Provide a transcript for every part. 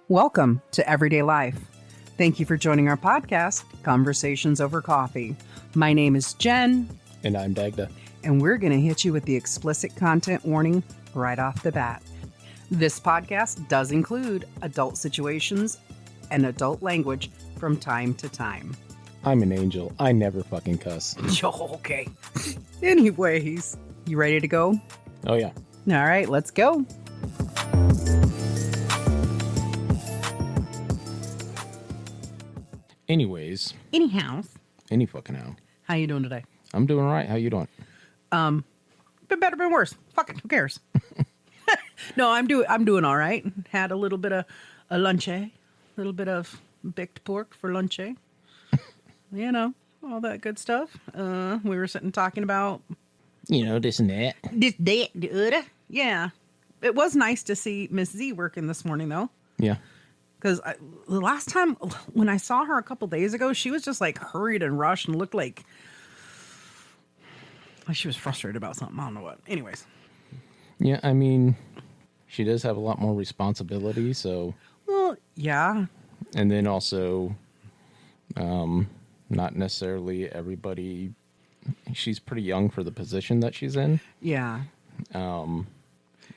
Welcome to Everyday Life. Thank you for joining our podcast, Conversations Over Coffee. My name is Jen. And I'm Dagda. And we're going to hit you with the explicit content warning right off the bat. This podcast does include adult situations and adult language from time to time. I'm an angel. I never fucking cuss. Okay. Anyways, you ready to go? Oh, yeah. All right, let's go. Anyways. Anyhow. Any fucking how. How you doing today? I'm doing all right. How you doing? Been better, been worse. Fuck it. Who cares? No, I'm doing all right. Had a little bit of a lunche, a little bit of baked pork for lunche. You know, all that good stuff. We were sitting talking about, this and that. this, that, the other. Yeah. It was nice to see Miss Z working this morning, though. Yeah. Because the last time when I saw her a couple days ago, she was just like hurried and rushed and looked like she was frustrated about something. I don't know what. Anyways. Yeah, I mean, she does have a lot more responsibility, so. Well, yeah. And then also, not necessarily everybody. She's pretty young for the position that she's in. Yeah.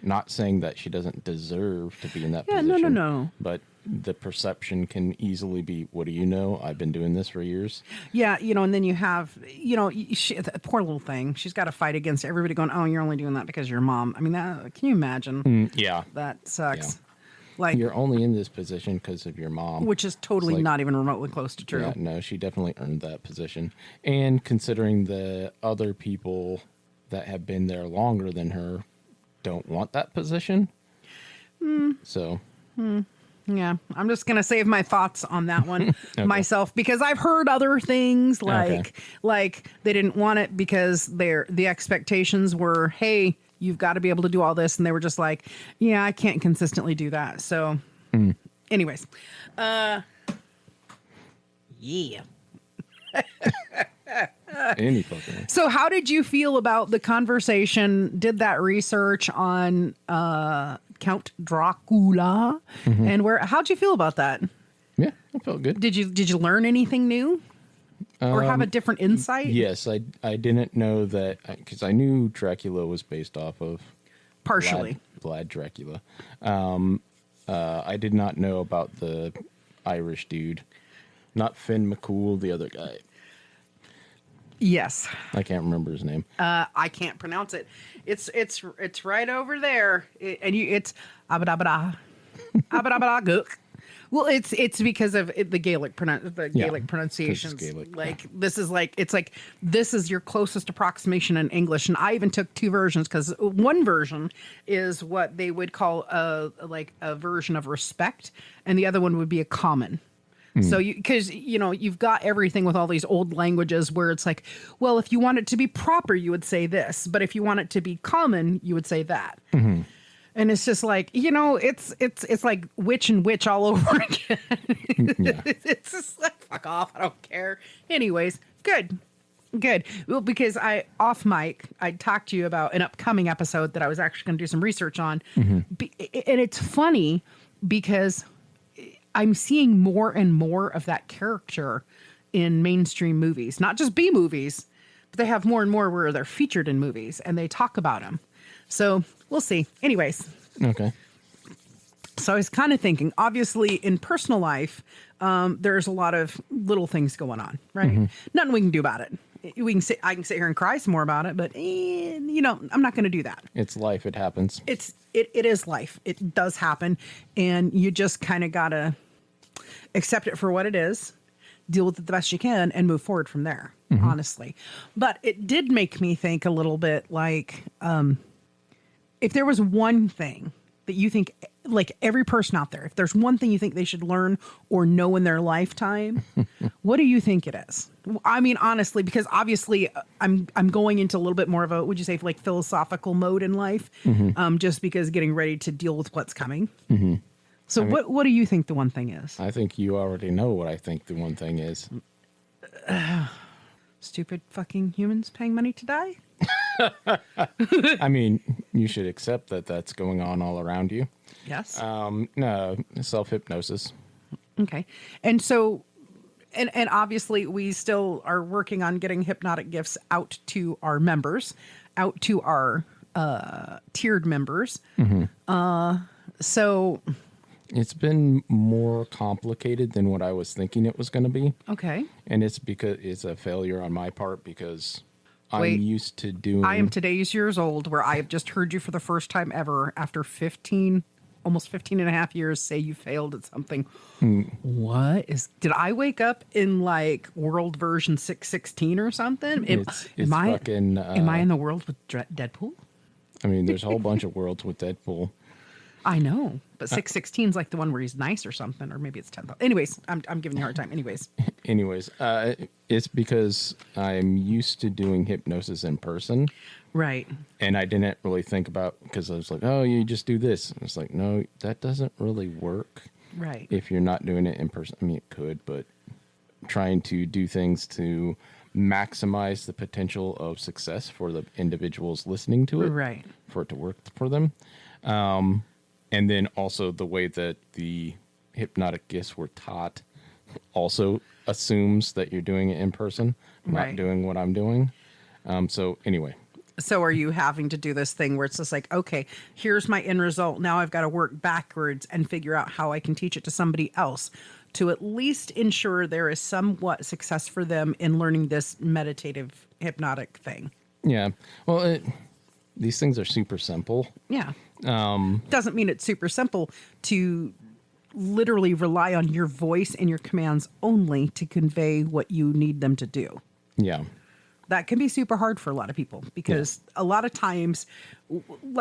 Not saying that she doesn't deserve to be in that Yeah, position. no. But the perception can easily be, what do you know? I've been doing this for years. Yeah, and then you have, the poor little thing. She's got to fight against everybody going, oh, you're only doing that because you're your mom. I mean, can you imagine? Yeah. That sucks. Yeah. Like, you're only in this position because of your mom. which is totally like, not even remotely close to true. Yeah, no, she definitely earned that position. And considering the other people that have been there longer than her don't want that position. So. Yeah, I'm just going to save my thoughts on that one Okay. myself because I've heard other things like they didn't want it because the expectations were, hey, you've got to be able to do all this. And they were just like, yeah, I can't consistently do that. So anyways, yeah. Any fucking. So how did you feel about the conversation? Did that research on Count Dracula and how'd you feel about that? Yeah, I felt good. Did you learn anything new or have a different insight? Yes, I didn't know that because I knew Dracula was based off of Partially. Vlad Dracula. I did not know about the Irish dude, not Finn McCool, the other guy. Yes. I can't remember his name. I can't pronounce it. It's right over there. It's abadabada. Abadabada gook. Well, it's because of the Gaelic pronunciations. Gaelic, this is your closest approximation in English, and I even took two versions because one version is what they would call a version of respect, and the other one would be a common. So you've got everything with all these old languages where it's like, well, if you want it to be proper, you would say this, but if you want it to be common, you would say that. Mm-hmm. And it's just like, it's like witch and witch all over again. Yeah. It's just like, fuck off. I don't care. Anyways, good. Well, because off mic, I talked to you about an upcoming episode that I was actually going to do some research on. Mm-hmm. And it's funny because I'm seeing more and more of that character in mainstream movies, not just B movies, but they have more and more where they're featured in movies and they talk about them. So we'll see. Anyways. Okay. So I was kind of thinking, obviously in personal life, there's a lot of little things going on, right? Mm-hmm. Nothing we can do about it. I can sit here and cry some more about it, but I'm not going to do that. It's life. It happens. It is life. It does happen. And you just kind of got to accept it for what it is, deal with it the best you can, and move forward from there, honestly. But it did make me think a little bit like, if there was one thing that you think, like every person out there, if there's one thing you think they should learn or know in their lifetime, what do you think it is? I mean, honestly, because obviously I'm going into a little bit more of a, would you say, like philosophical mode in life, just because getting ready to deal with what's coming. Mm-hmm. So what do you think the one thing is? I think you already know what I think the one thing is. Stupid fucking humans paying money to die. I mean, you should accept that that's going on all around you. Yes. No, self-hypnosis. Okay. And so, and obviously we still are working on getting hypnotic gifts out to our members, out to our tiered members. So It's been more complicated than what I was thinking it was going to be. okay. And it's because it's a failure on my part because Wait. I'm used to doing. I am today's years old where I have just heard you for the first time ever after 15, almost 15 and a half years say you failed at something. What is, did I wake up in like world version 616 or something? It's am I, fucking. am I in the world with Deadpool? I mean, there's a whole bunch of worlds with Deadpool. I know, but 616 is like the one where he's nice or something, or maybe it's 10,000. Anyways, I'm giving you a hard time. Anyways, It's because I'm used to doing hypnosis in person. right. And I didn't really think about, because I was like, oh, you just do this. And it's like, no, that doesn't really work Right. if you're not doing it in person. I mean, it could, but trying to do things to maximize the potential of success for the individuals listening to it, Right. for it to work for them. And then also the way that the hypnotic gifts were taught also assumes that you're doing it in person, not Right. doing what I'm doing. So anyway, So are you having to do this thing where it's just like, okay, here's my end result. Now I've got to work backwards and figure out how I can teach it to somebody else to at least ensure there is somewhat success for them in learning this meditative hypnotic thing. yeah. Well, these things are super simple. Yeah. Doesn't mean it's super simple to literally rely on your voice and your commands only to convey what you need them to do. Yeah. That can be super hard for a lot of people because a lot of times,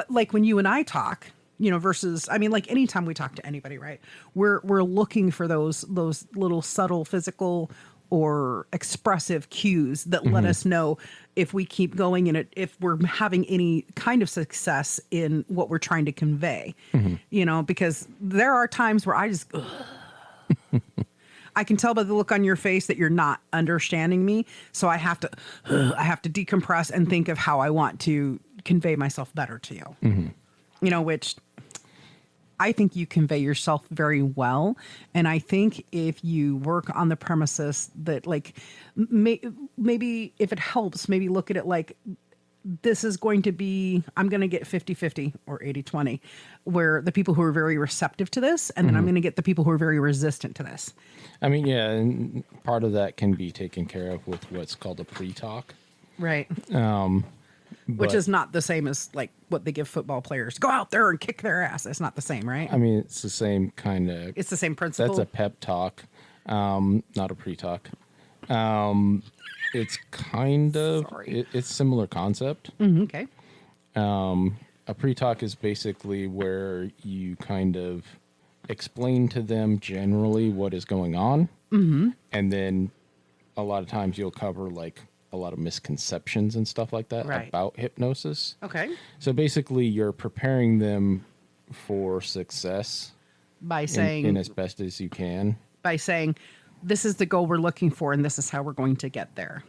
like when you and I talk, you know, versus, I mean, like anytime we talk to anybody, right? We're looking for those little subtle physical or expressive cues that let us know if we keep going in it, if we're having any kind of success in what we're trying to convey, you know, because there are times where I just, I can tell by the look on your face that you're not understanding me. So I have to decompress and think of how I want to convey myself better to you, you know, which I think you convey yourself very well. And I think if you work on the premises that like, maybe if it helps, maybe look at it like, this is going to be, I'm going to get 50-50 or 80-20, where the people who are very receptive to this, and then I'm going to get the people who are very resistant to this. I mean, yeah, and part of that can be taken care of with what's called a pre-talk. Right. Which is not the same as like what they give football players. Go out there and kick their ass. It's not the same, right? I mean, it's the same kind of... It's the same principle. That's a pep talk, not a pre-talk. It's kind of... Sorry. It's similar concept. Okay. A pre-talk is basically where you kind of explain to them generally what is going on. And then a lot of times you'll cover like a lot of misconceptions and stuff like that about hypnosis. Okay. So basically you're preparing them for success By saying, in as best as you can. by saying, this is the goal we're looking for, and this is how we're going to get there.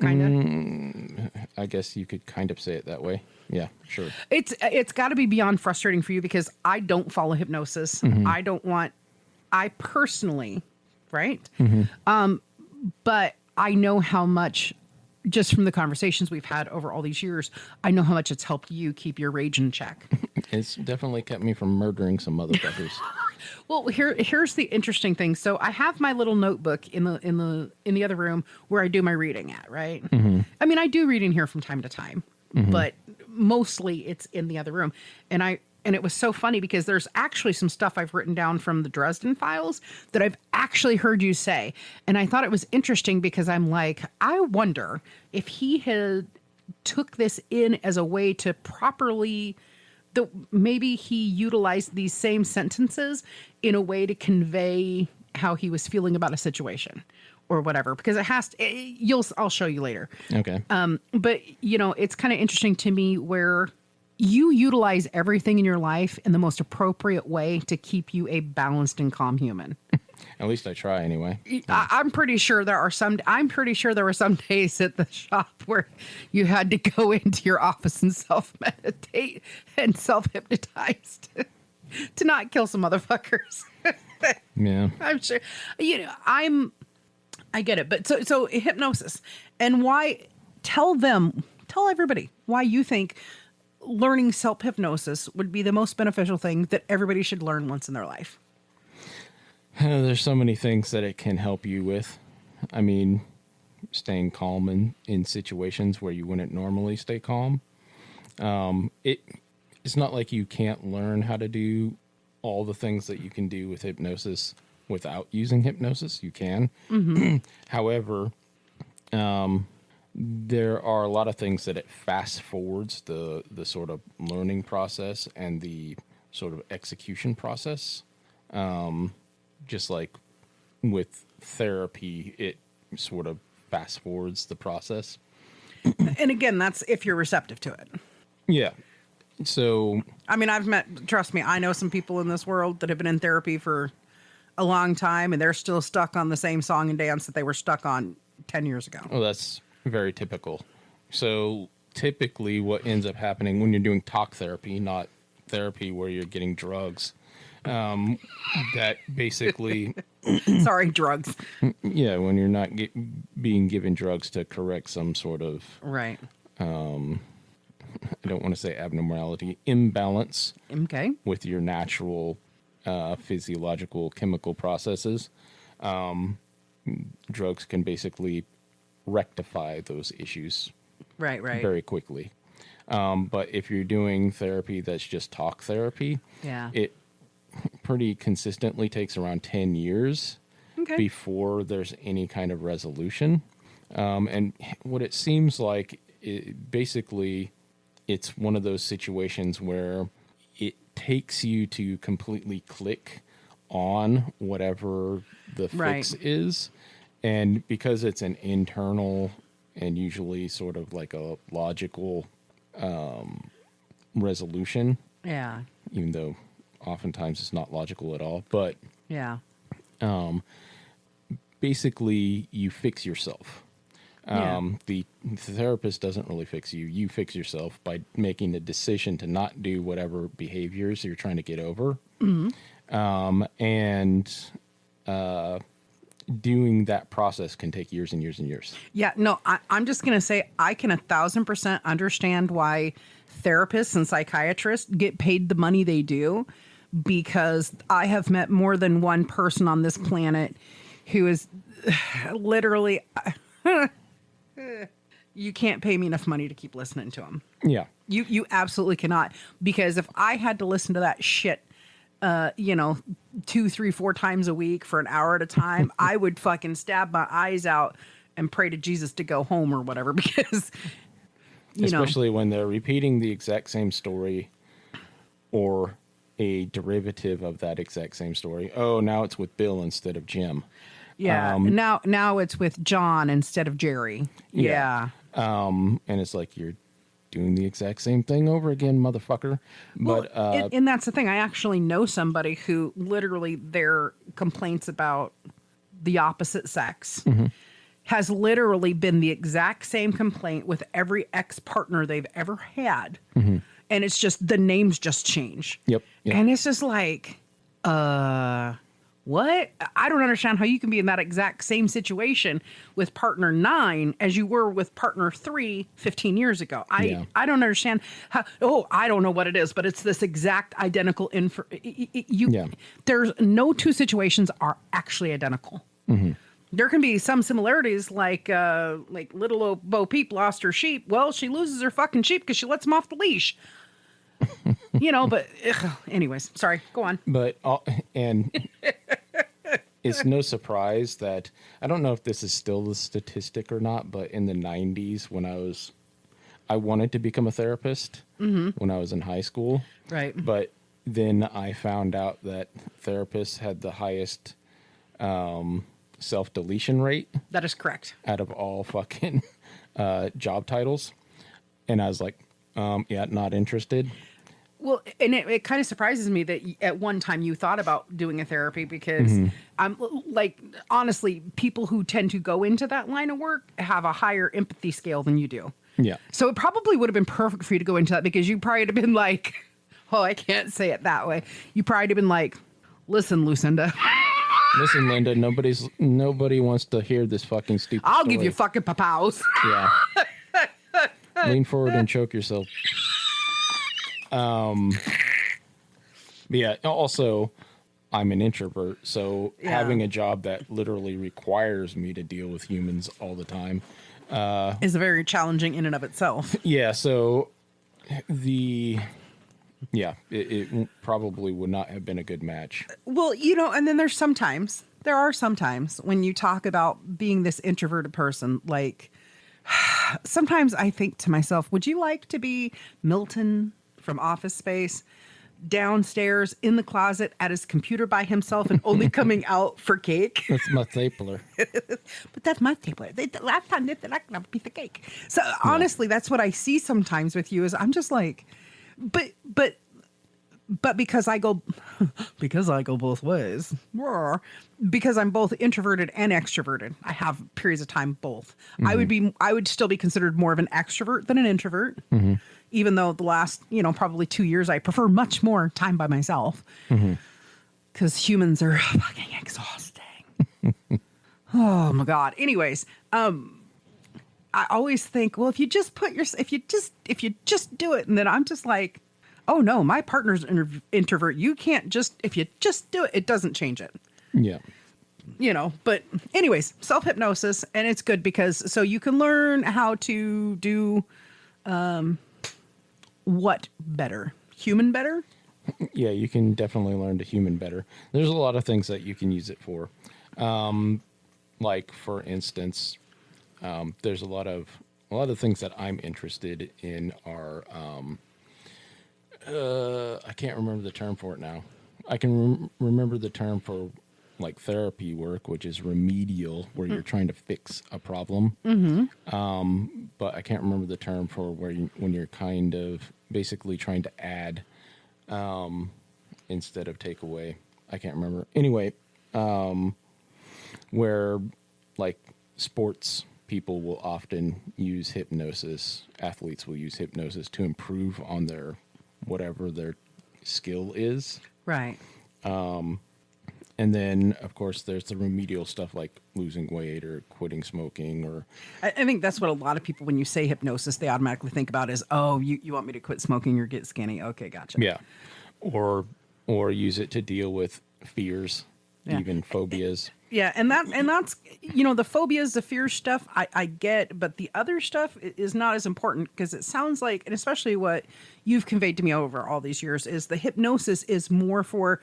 Kind of. I guess you could kind of say it that way. Yeah, sure. It's got to be beyond frustrating for you because I don't follow hypnosis. I personally, right? But I know how much, just from the conversations we've had over all these years, I know how much it's helped you keep your rage in check. It's definitely kept me from murdering some motherfuckers. Well, here's the interesting thing. So I have my little notebook in the other room where I do my reading at, right? I mean, I do reading here from time to time, but mostly it's in the other room. And it was so funny because there's actually some stuff I've written down from the Dresden files that I've actually heard you say. And I thought it was interesting because I'm like, I wonder if he had took this in as a way to properly, maybe he utilized these same sentences in a way to convey how he was feeling about a situation or whatever, because it has to, I'll show you later. Okay. But you know, it's kind of interesting to me where you utilize everything in your life in the most appropriate way to keep you a balanced and calm human. At least I try anyway. I'm pretty sure there are some. I'm pretty sure there were some days at the shop where you had to go into your office and self-meditate and self-hypnotize to not kill some motherfuckers. Yeah. I'm sure. I get it, but so hypnosis and why? Tell everybody why you think learning self-hypnosis would be the most beneficial thing that everybody should learn once in their life. There's so many things that it can help you with. I mean, staying calm in situations where you wouldn't normally stay calm. It's not like you can't learn how to do all the things that you can do with hypnosis without using hypnosis. You can. Mm-hmm. However, there are a lot of things that it fast forwards the sort of learning process and the sort of execution process. Just like with therapy, it sort of fast forwards the process. And again, that's if you're receptive to it. Yeah. So, I mean, trust me, I know some people in this world that have been in therapy for a long time and they're still stuck on the same song and dance that they were stuck on 10 years ago. well, that's very typical. So typically what ends up happening when you're doing talk therapy, not therapy where you're getting drugs, that basically, Sorry, drugs. yeah, when you're not being given drugs to correct some sort of, Right. I don't want to say abnormality, imbalance Okay. with your natural physiological chemical processes, drugs can basically rectify those issues Right. very quickly. But if you're doing therapy that's just talk therapy, Yeah. it pretty consistently takes around 10 years Okay. before there's any kind of resolution. And what it seems like, basically, it's one of those situations where it takes you to completely click on whatever the fix is. And because it's an internal and usually sort of like a logical resolution, Yeah. even though oftentimes it's not logical at all, but Yeah. basically you fix yourself. Yeah. The therapist doesn't really fix you. You fix yourself by making a decision to not do whatever behaviors you're trying to get over. Mm-hmm. Doing that process can take years and years and years. Yeah, no, I'm just going to say I can 1,000% understand why therapists and psychiatrists get paid the money they do, because I have met more than one person on this planet who is literally, you can't pay me enough money to keep listening to them. Yeah. You absolutely cannot, because if I had to listen to that shit, 2, 3, 4 times a week for an hour at a time, I would fucking stab my eyes out and pray to Jesus to go home or whatever, because especially when they're repeating the exact same story or a derivative of that exact same story. Oh, now it's with Bill instead of Jim. Yeah. Now it's with John instead of Jerry. Yeah. And it's like, you're doing the exact same thing over again, motherfucker. But and that's the thing. I actually know somebody who literally their complaints about the opposite sex has literally been the exact same complaint with every ex-partner they've ever had. Mm-hmm. And it's just the names just change. Yep. And it's just like, what? I don't understand how you can be in that exact same situation with partner 9 as you were with partner 3 15 years ago. I don't understand how. Oh, I don't know what it is, but it's this exact identical There's no two situations are actually identical. Mm-hmm. There can be some similarities, like little old Bo Peep lost her sheep. Well, she loses her fucking sheep because she lets him off the leash. But anyways, sorry, go on. But and it's no surprise that, I don't know if this is still the statistic or not, but in the 90s when I wanted to become a therapist when I was in high school. Right. But then I found out that therapists had the highest self-deletion rate. That is correct. Out of all fucking job titles. And I was like, not interested. Well, and it kind of surprises me that at one time you thought about doing a therapy because I'm like, honestly, people who tend to go into that line of work have a higher empathy scale than you do. Yeah. So it probably would have been perfect for you to go into that because you probably would have been like, oh, I can't say it that way. You probably would have been like, listen, Lucinda. Listen, Linda, nobody wants to hear this fucking stupid I'll story. give you fucking papows. Yeah. Lean forward and choke yourself. Yeah, also, I'm an introvert, so having a job that literally requires me to deal with humans all the time is very challenging in and of itself. Yeah, so it probably would not have been a good match. Well, and then there are sometimes when you talk about being this introverted person, like sometimes I think to myself, would you like to be Milton from Office Space downstairs in the closet at his computer by himself and only coming out for cake? That's my stapler. But that's my stapler. Last time they like a piece of cake. So honestly, that's what I see sometimes with you is I'm just like, but because I go both ways, because I'm both introverted and extroverted. I have periods of time both. I would still be considered more of an extrovert than an introvert, even though the last, probably 2 years, I prefer much more time by myself because humans are fucking exhausting. Oh my God. Anyways, I always think, well, if you just do it, and then I'm just like, oh no, my partner's an introvert. You can't if you just do it, it doesn't change it. Yeah. But anyways, self-hypnosis, and it's good because so you can learn how to do what better? Human better? Yeah, you can definitely learn to human better. There's a lot of things that you can use it for. Like for instance, there's a lot of things that I'm interested in are I can't remember the term for it now. I can remember the term for like therapy work, which is remedial, where you're trying to fix a problem. But I can't remember the term for when you're kind of basically trying to add instead of take away. I can't remember. Anyway, where like sports people will often use hypnosis, athletes will use hypnosis to improve on their whatever their skill is. Right. And then, of course, there's the remedial stuff like losing weight or quitting smoking. Or I think that's what a lot of people, when you say hypnosis, they automatically think about is, oh, you want me to quit smoking or get skinny. Okay, gotcha. Yeah. Or use it to deal with fears, even phobias. Yeah, and that's the phobias, the fear stuff I get, but the other stuff is not as important because it sounds like, and especially what you've conveyed to me over all these years, is the hypnosis is more for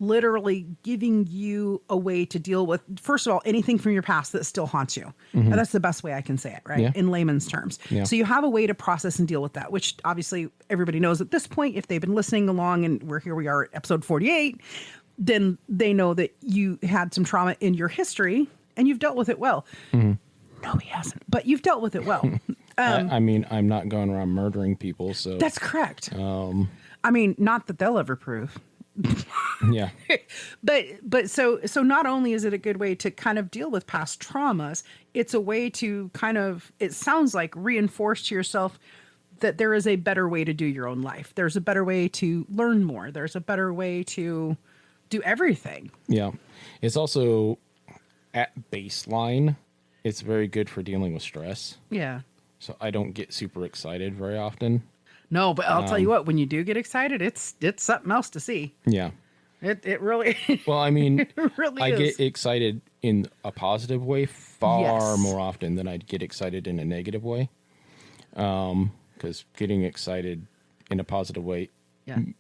literally giving you a way to deal with, first of all, anything from your past that still haunts you. And that's the best way I can say it, right? Yeah. In layman's terms. Yeah. So you have a way to process and deal with that, which obviously everybody knows at this point, if they've been listening along and we are at episode 48, then they know that you had some trauma in your history and you've dealt with it well. No, he hasn't, but you've dealt with it well. I mean, I'm not going around murdering people, so that's correct. I mean, not that they'll ever prove. Yeah. But so not only is it a good way to kind of deal with past traumas, it's a way to kind of, it sounds like, reinforce to yourself that there is a better way to do your own life. There's a better way to learn more. There's a better way to do everything. Yeah. It's also at baseline, it's very good for dealing with stress. Yeah. So I don't get super excited very often. No, but I'll tell you what, when you do get excited, it's something else to see. Yeah. It really Well, I mean, it really I is. get excited in a positive way far more often than I'd get excited in a negative way. Because getting excited in a positive way,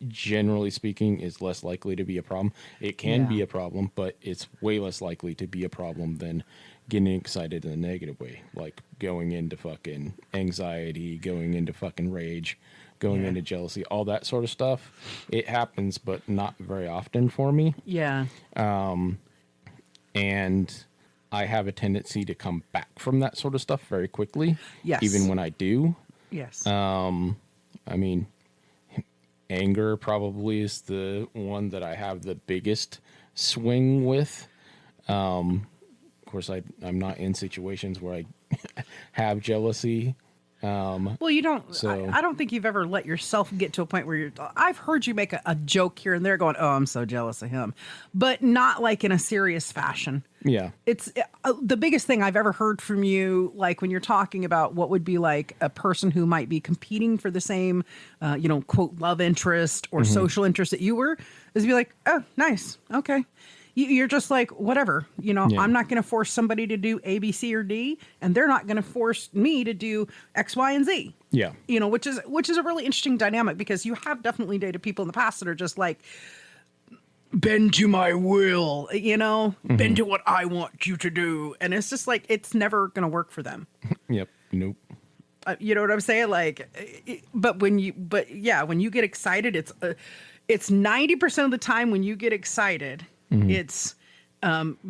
generally speaking, is less likely to be a problem. It can be a problem, but it's way less likely to be a problem than getting excited in a negative way, like going into fucking anxiety, going into fucking rage, going into jealousy, all that sort of stuff. It happens, but not very often for me. Yeah. And I have a tendency to come back from that sort of stuff very quickly. Yes. Even when I do. Yes. I mean, anger probably is the one that I have the biggest swing with. Of course, I'm not in situations where I have jealousy. Well, you don't. So- I don't think you've ever let yourself get to a point where you're. I've heard you make a joke here and there, going, "Oh, I'm so jealous of him," but not like in a serious fashion. Yeah. It's the biggest thing I've ever heard from you, like when you're talking about what would be like a person who might be competing for the same, quote, love interest or social interest that you were, is be like, "Oh, nice, okay." You're just like, whatever, Yeah. I'm not going to force somebody to do A, B, C, or D, and they're not going to force me to do X, Y, and Z. Yeah. Which is a really interesting dynamic, because you have definitely dated people in the past that are just like, bend to my will, bend to what I want you to do. And it's just like, it's never going to work for them. Yep. Nope. You know what I'm saying? Like, when you get excited, it's 90% of the time when you get excited, it's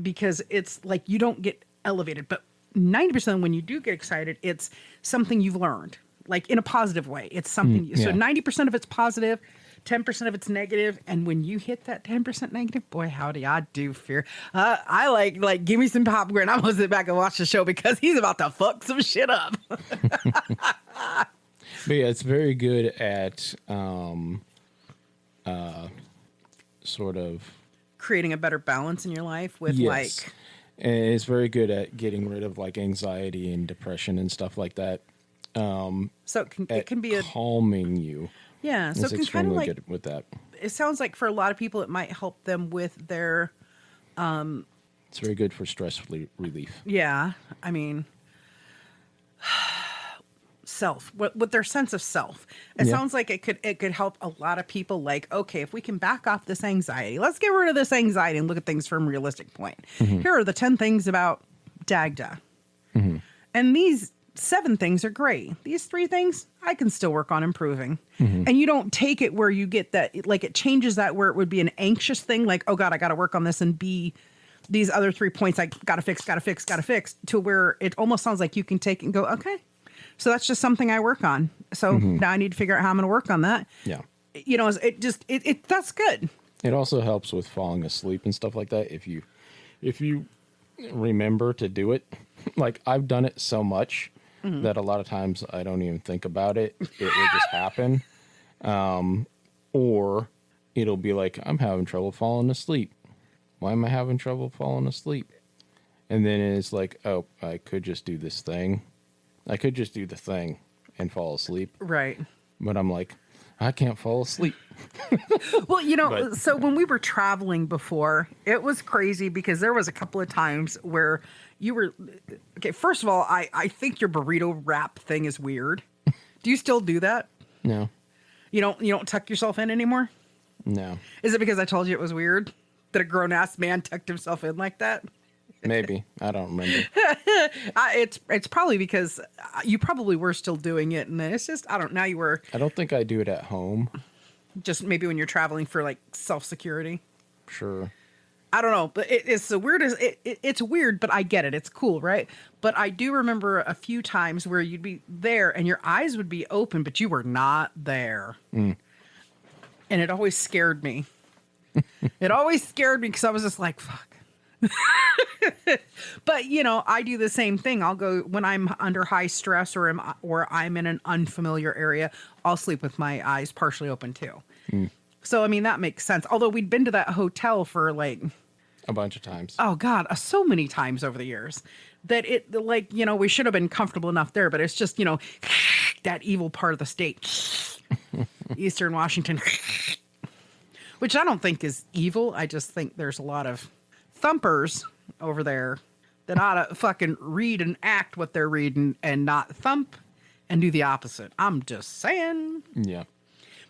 because it's like you don't get elevated, but 90% when you do get excited, it's something you've learned, like in a positive way. It's something. So 90% of it's positive, 10% of it's negative, and when you hit that 10% negative, boy, howdy, I do fear. I like give me some popcorn. I'm gonna sit back and watch the show because he's about to fuck some shit up. But yeah, it's very good at sort of creating a better balance in your life with like. And it's very good at getting rid of like anxiety and depression and stuff like that. So it can be calming you. Yeah, so It's it can kind of extremely like, good with that. it sounds like for a lot of people it might help them with their It's very good for stress relief. yeah, I mean self, with their sense of self. It sounds like it could help a lot of people, like, okay, if we can back off this anxiety, let's get rid of this anxiety and look at things from a realistic point. Here are the 10 things about Dagda. And these 7 things are great. These 3 things I can still work on improving. And you don't take it where you get that, like it changes that where it would be an anxious thing, like, oh God, I got to work on this, and be these other 3 points I got to fix, to where it almost sounds like you can take it and go, okay, so that's just something I work on. So now I need to figure out how I'm going to work on that. Yeah. That's good. It also helps with falling asleep and stuff like that. If you remember to do it, like I've done it so much that a lot of times I don't even think about it. It will just happen. Or it'll be like, I'm having trouble falling asleep. Why am I having trouble falling asleep? And then it's like, oh, I could just do this thing. I could just do the thing and fall asleep. Right. But I'm like, I can't fall asleep. Well, so when we were traveling before, it was crazy because there was a couple of times where you were, okay, first of all, I think your burrito wrap thing is weird. Do you still do that? No. You don't tuck yourself in anymore? No. Is it because I told you it was weird that a grown-ass man tucked himself in like that? Maybe. I don't remember. It's probably because you probably were still doing it, and then it's just, I don't know, now you were I don't think I do it at home. just maybe when you're traveling for like self-security. Sure. I don't know, but it's the weirdest. It's weird, but I get it. It's cool, right? But I do remember a few times where you'd be there and your eyes would be open, but you were not there. And it always scared me. It always scared me because I was just like, fuck. But I do the same thing. I'll go when I'm under high stress or I'm in an unfamiliar area. I'll sleep with my eyes partially open too. So I mean that makes sense. Although we'd been to that hotel for like A bunch of times. oh God, so many times over the years that we should have been comfortable enough there. But it's just that evil part of the state, Eastern Washington, which I don't think is evil. I just think there's a lot of thumpers over there that ought to fucking read and act what they're reading and not thump and do the opposite. I'm just saying. Yeah.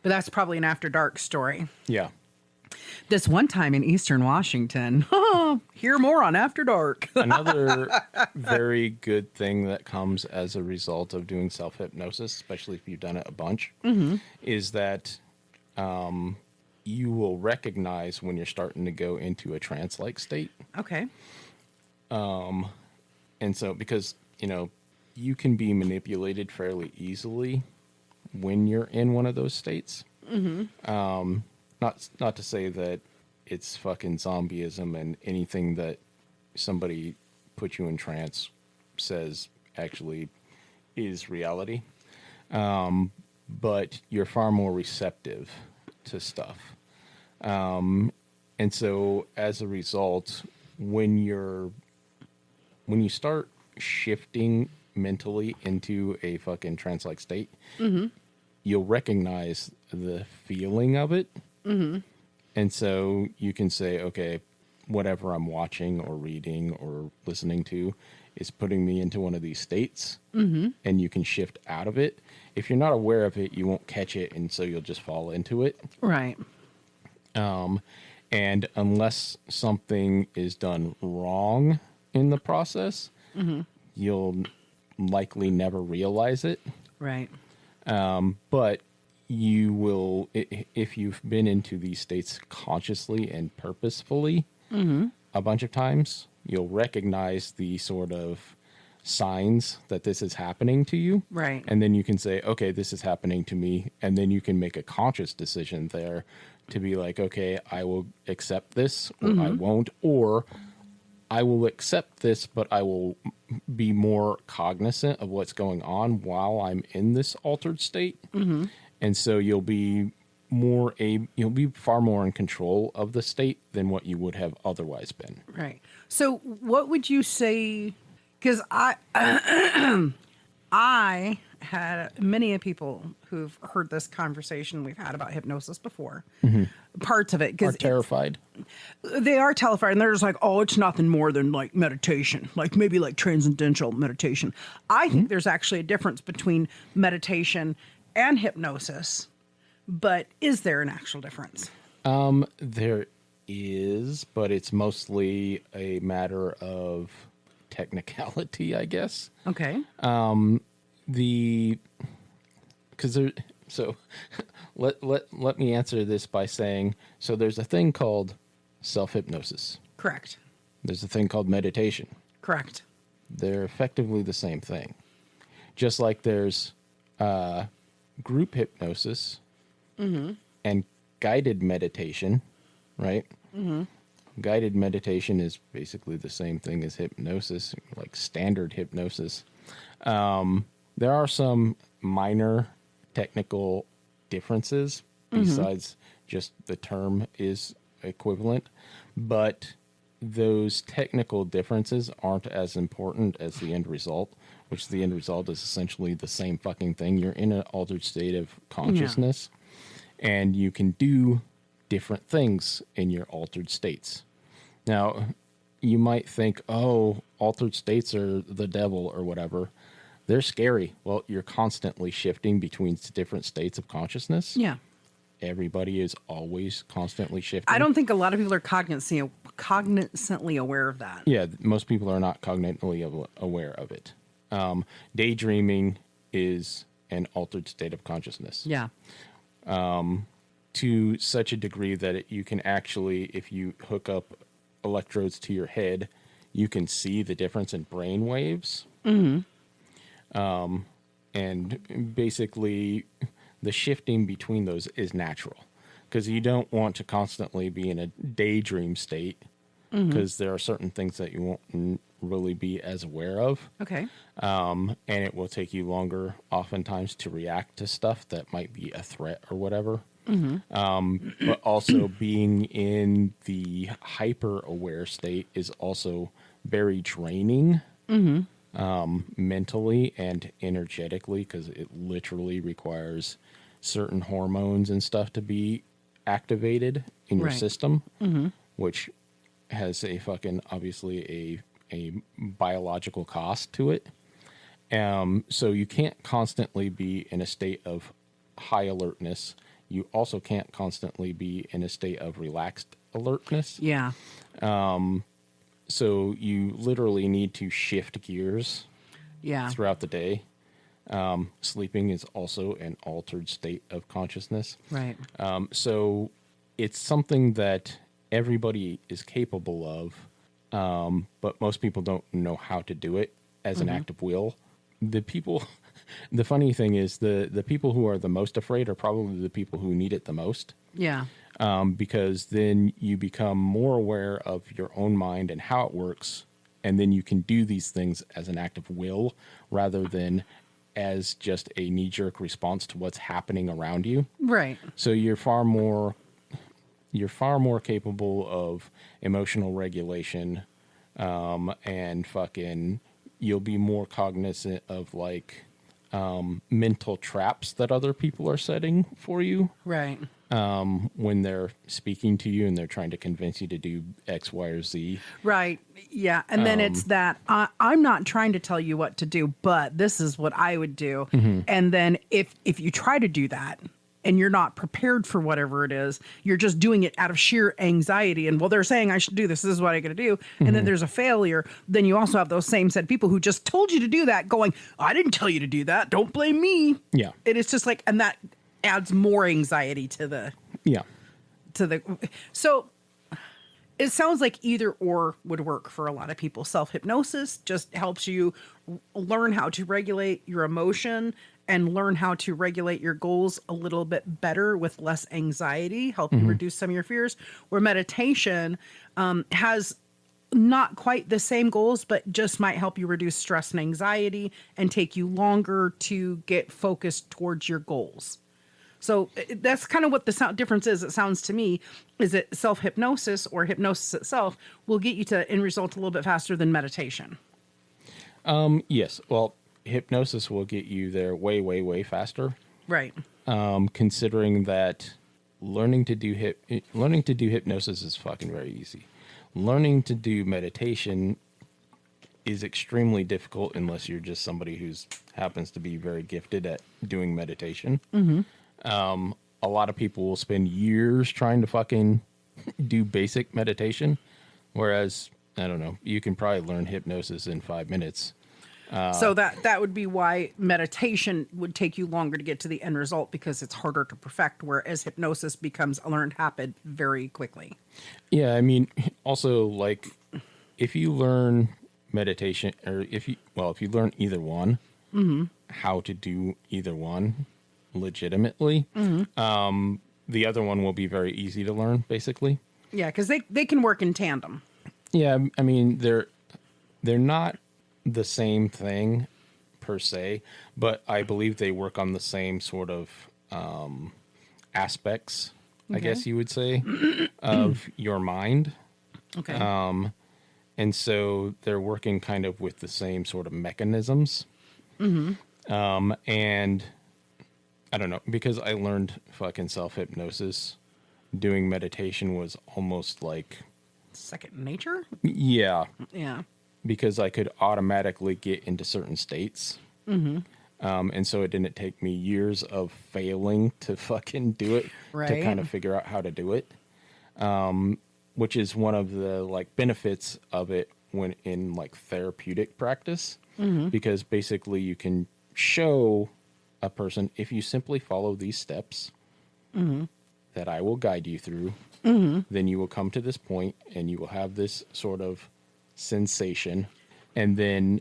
But that's probably an After Dark story. Yeah. This one time in Eastern Washington, hear more on After Dark. Another very good thing that comes as a result of doing self-hypnosis, especially if you've done it a bunch, is that you will recognize when you're starting to go into a trance-like state. Okay. And so, because, you can be manipulated fairly easily when you're in one of those states. Not to say that it's fucking zombieism and anything that somebody put you in trance says actually is reality. But you're far more receptive to stuff. And so as a result, when you start shifting mentally into a fucking trance-like state, you'll recognize the feeling of it. And so you can say, okay, whatever I'm watching or reading or listening to is putting me into one of these states, and you can shift out of it. If you're not aware of it, you won't catch it, and so you'll just fall into it. Right. And unless something is done wrong in the process, you'll likely never realize it. Right. But you will, if you've been into these states consciously and purposefully a bunch of times, you'll recognize the sort of signs that this is happening to you. Right. And then you can say, okay, this is happening to me. And then you can make a conscious decision there to be like, okay, I will accept this or I won't, or I will accept this, but I will be more cognizant of what's going on while I'm in this altered state. And so you'll be far more in control of the state than what you would have otherwise been. Right. So what would you say, because I had many people who've heard this conversation we've had about hypnosis before, parts of it. Are Because terrified. they are terrified, and they're just like, oh, it's nothing more than like meditation, like maybe like transcendental meditation. I think there's actually a difference between meditation and hypnosis, but is there an actual difference? There is, but it's motly a matter of technicality, I guess. Okay. So let me answer this by saying, so there's a thing called self-hypnosis. Correct. There's a thing called meditation. Correct. They're effectively the same thing. Just like there's group hypnosis and guided meditation, right? Guided meditation is basically the same thing as hypnosis, like standard hypnosis. There are some minor technical differences besides just the term is equivalent, but those technical differences aren't as important as the end result, which the end result is essentially the same fucking thing. You're in an altered state of consciousness, and you can do different things in your altered states. Now, you might think, oh, altered states are the devil or whatever. They're scary. Well, you're constantly shifting between different states of consciousness. Yeah. Everybody is always constantly shifting. I don't think a lot of people are cognizantly aware of that. Yeah, most people are not cognitively aware of it. Daydreaming is an altered state of consciousness. Yeah. To such a degree that you can actually, if you hook up electrodes to your head, you can see the difference in brain waves. And basically, the shifting between those is natural because you don't want to constantly be in a daydream state because there are certain things that you won't really be as aware of. Okay. And it will take you longer oftentimes to react to stuff that might be a threat or whatever. But also being in the hyper aware state is also very draining mentally and energetically because it literally requires certain hormones and stuff to be activated in your system, which has a fucking obviously a biological cost to it. So you can't constantly be in a state of high alertness. You also can't constantly be in a state of relaxed alertness. Yeah. So you literally need to shift gears throughout the day. Sleeping is also an altered state of consciousness. Right. So it's something that everybody is capable of, but most people don't know how to do it as an act of will. The people the funny thing is the people who are the most afraid are probably the people who need it the most. Yeah. Because then you become more aware of your own mind and how it works. And then you can do these things as an act of will rather than as just a knee-jerk response to what's happening around you. Right. So you're far more capable of emotional regulation, and fucking you'll be more cognizant of like mental traps that other people are setting for you. Right. When they're speaking to you and they're trying to convince you to do X, Y, or Z. Right. Yeah. And then it's that I'm not trying to tell you what to do, but this is what I would do. And then if you try to do that and you're not prepared for whatever it is, you're just doing it out of sheer anxiety. And well, they're saying I should do this. This is what I got to do. And then there's a failure. Then you also have those same said people who just told you to do that going, I didn't tell you to do that. Don't blame me. Yeah. And it's just like, and that adds more anxiety to the. Yeah. So it sounds like either or would work for a lot of people. Self-hypnosis just helps you learn how to regulate your emotion and learn how to regulate your goals a little bit better with less anxiety, help you reduce some of your fears. Where meditation has not quite the same goals, but just might help you reduce stress and anxiety and take you longer to get focused towards your goals. So that's kind of what the difference is. It sounds to me is that self-hypnosis or hypnosis itself will get you to end result a little bit faster than meditation. Yes. Well, hypnosis will get you there way, way, way faster. Right. Considering that learning to do hypnosis is fucking very easy. Learning to do meditation is extremely difficult unless you're just somebody who's happens to be very gifted at doing meditation. A lot of people will spend years trying to fucking do basic meditation, whereas, I don't know, you can probably learn hypnosis in 5 minutes. So that would be why meditation would take you longer to get to the end result because it's harder to perfect, whereas hypnosis becomes a learned habit very quickly. Yeah, I mean, also, like, if you learn meditation, or if you learn either one, how to do either one legitimately, the other one will be very easy to learn, basically. Yeah, because they can work in tandem. Yeah, I mean, they're not the same thing per se, but I believe they work on the same sort of aspects, I guess you would say, of your mind. Okay. And so they're working kind of with the same sort of mechanisms. And I don't know, because I learned fucking self-hypnosis, doing meditation was almost like Second nature? Yeah. Yeah. Because I could automatically get into certain states. And so it didn't take me years of failing to fucking do it to kind of figure out how to do it. Which is one of the like benefits of it when in like therapeutic practice, because basically you can show a person, if you simply follow these steps that I will guide you through, then you will come to this point and you will have this sort of sensation. And then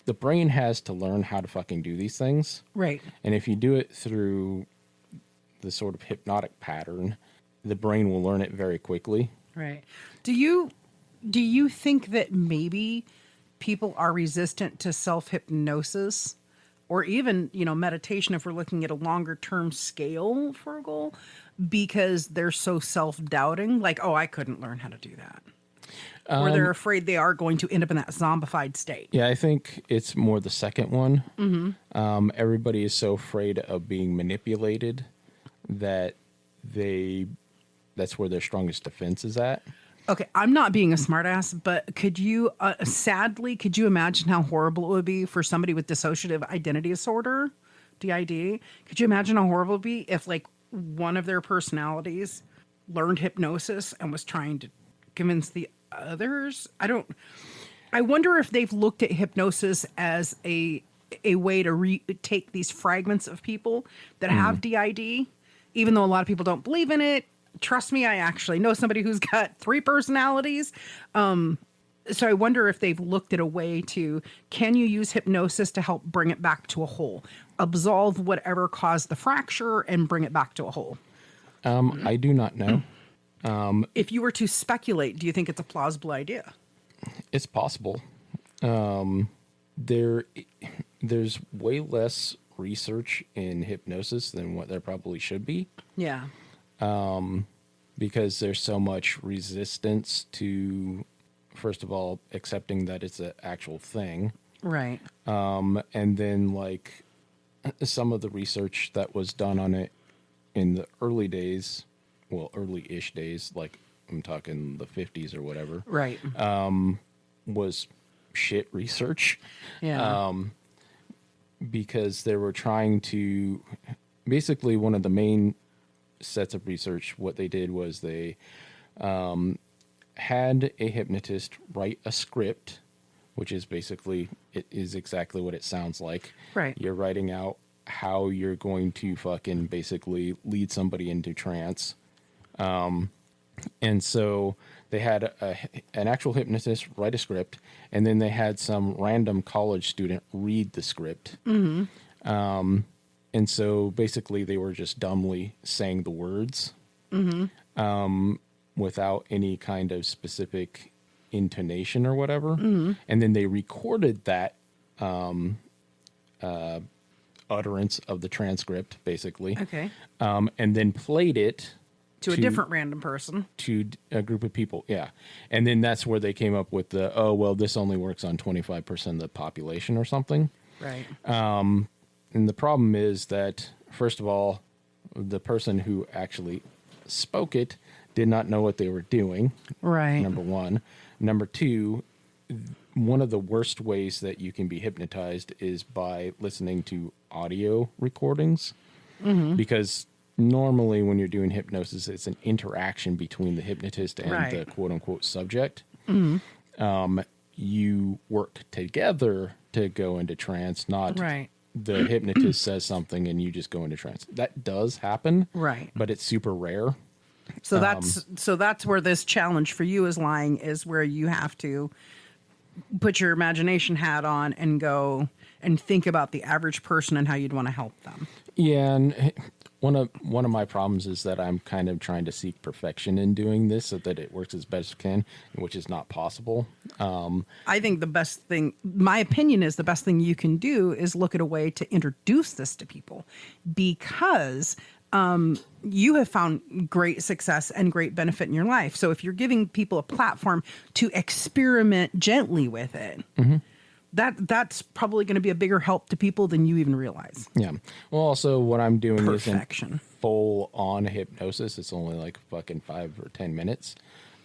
the brain has to learn how to fucking do these things. Right. And if you do it through the sort of hypnotic pattern, the brain will learn it very quickly. Right. Do you think that maybe people are resistant to self-hypnosis or even, meditation if we're looking at a longer term scale for a goal because they're so self-doubting, like, oh, I couldn't learn how to do that. Or they're afraid they are going to end up in that zombified state. Yeah, I think it's more the second one. Everybody is so afraid of being manipulated that that's where their strongest defense is at. Okay, I'm not being a smartass, but could you imagine how horrible it would be for somebody with dissociative identity disorder, DID? Could you imagine how horrible it would be if, like, one of their personalities learned hypnosis and was trying to convince the others? I wonder if they've looked at hypnosis as a way to take these fragments of people that have DID, even though a lot of people don't believe in it. Trust me, I actually know somebody who's got 3 personalities. So I wonder if they've looked at a way to, can you use hypnosis to help bring it back to a whole, absolve whatever caused the fracture and bring it back to a whole? I do not know. If you were to speculate, do you think it's a plausible idea? It's possible. There, there's way less research in hypnosis than what there probably should be, Yeah. because there's so much resistance to, first of all, accepting that it's an actual thing. Right. And then, like, some of the research that was done on it in the early days, well, early-ish days, like I'm talking the 50s or whatever, Right. was shit research. Yeah. Because they were trying to, basically one of the main sets of research, what they did was they had a hypnotist write a script, which is basically, it is exactly what it sounds like. Right. You're writing out how you're going to fucking basically lead somebody into trance. And so they had an actual hypnotist write a script, and then they had some random college student read the script. And so basically they were just dumbly saying the words without any kind of specific intonation or whatever. And then they recorded that utterance of the transcript, basically. Okay. And then played it To a different random person. to a group of people. Yeah. And then that's where they came up with the, oh, well, this only works on 25% of the population or something. Right. And the problem is that, first of all, the person who actually spoke it did not know what they were doing. Right. Number one. Number two, one of the worst ways that you can be hypnotized is by listening to audio recordings. Because normally when you're doing hypnosis, it's an interaction between the hypnotist and Right. the quote unquote subject. You work together to go into trance, not Right. the hypnotist says something and you just go into trance. That does happen, Right. but it's super rare. So that's where this challenge for you is lying, is where you have to put your imagination hat on and go and think about the average person and how you'd want to help them. Yeah, and one of my problems is that I'm kind of trying to seek perfection in doing this so that it works as best it can, which is not possible. I think the best thing, my opinion is the best thing you can do is look at a way to introduce this to people, because you have found great success and great benefit in your life. So if you're giving people a platform to experiment gently with it, that's probably going to be a bigger help to people than you even realize. Yeah. Well, also what I'm doing Perfection. isn't full on hypnosis. It's only like fucking 5 or 10 minutes.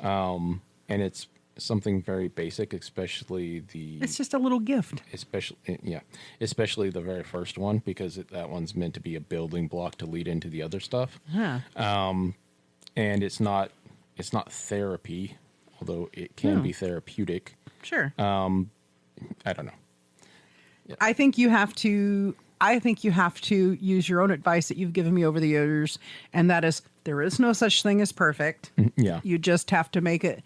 And it's something very basic, especially It's just a little gift. especially the very first one, because that one's meant to be a building block to lead into the other stuff. Huh. And it's not therapy, although it can be therapeutic. Sure. I don't know. I think you have to use your own advice that you've given me over the years, and that is, there is no such thing as perfect. Yeah. You just have to make it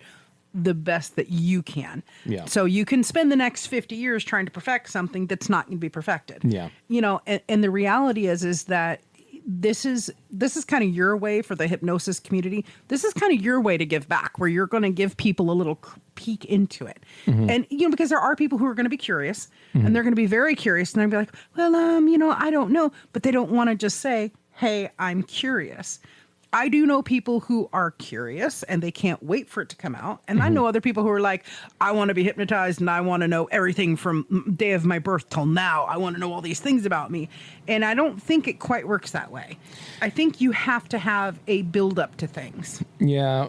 the best that you can. Yeah. So you can spend the next 50 years trying to perfect something that's not going to be perfected. Yeah. You know, and the reality is that this is kind of your way for the hypnosis community. This is kind of your way to give back, where you're going to give people a little peek into it. And, you know, because there are people who are going to be curious, and they're going to be very curious, and they're going to be like, well, you know, I don't know, but they don't want to just say, hey, I'm curious. I do know people who are curious and they can't wait for it to come out. And I know other people who are like, I want to be hypnotized and I want to know everything from day of my birth till now. I want to know all these things about me. And I don't think it quite works that way. I think you have to have a build up to things. Yeah.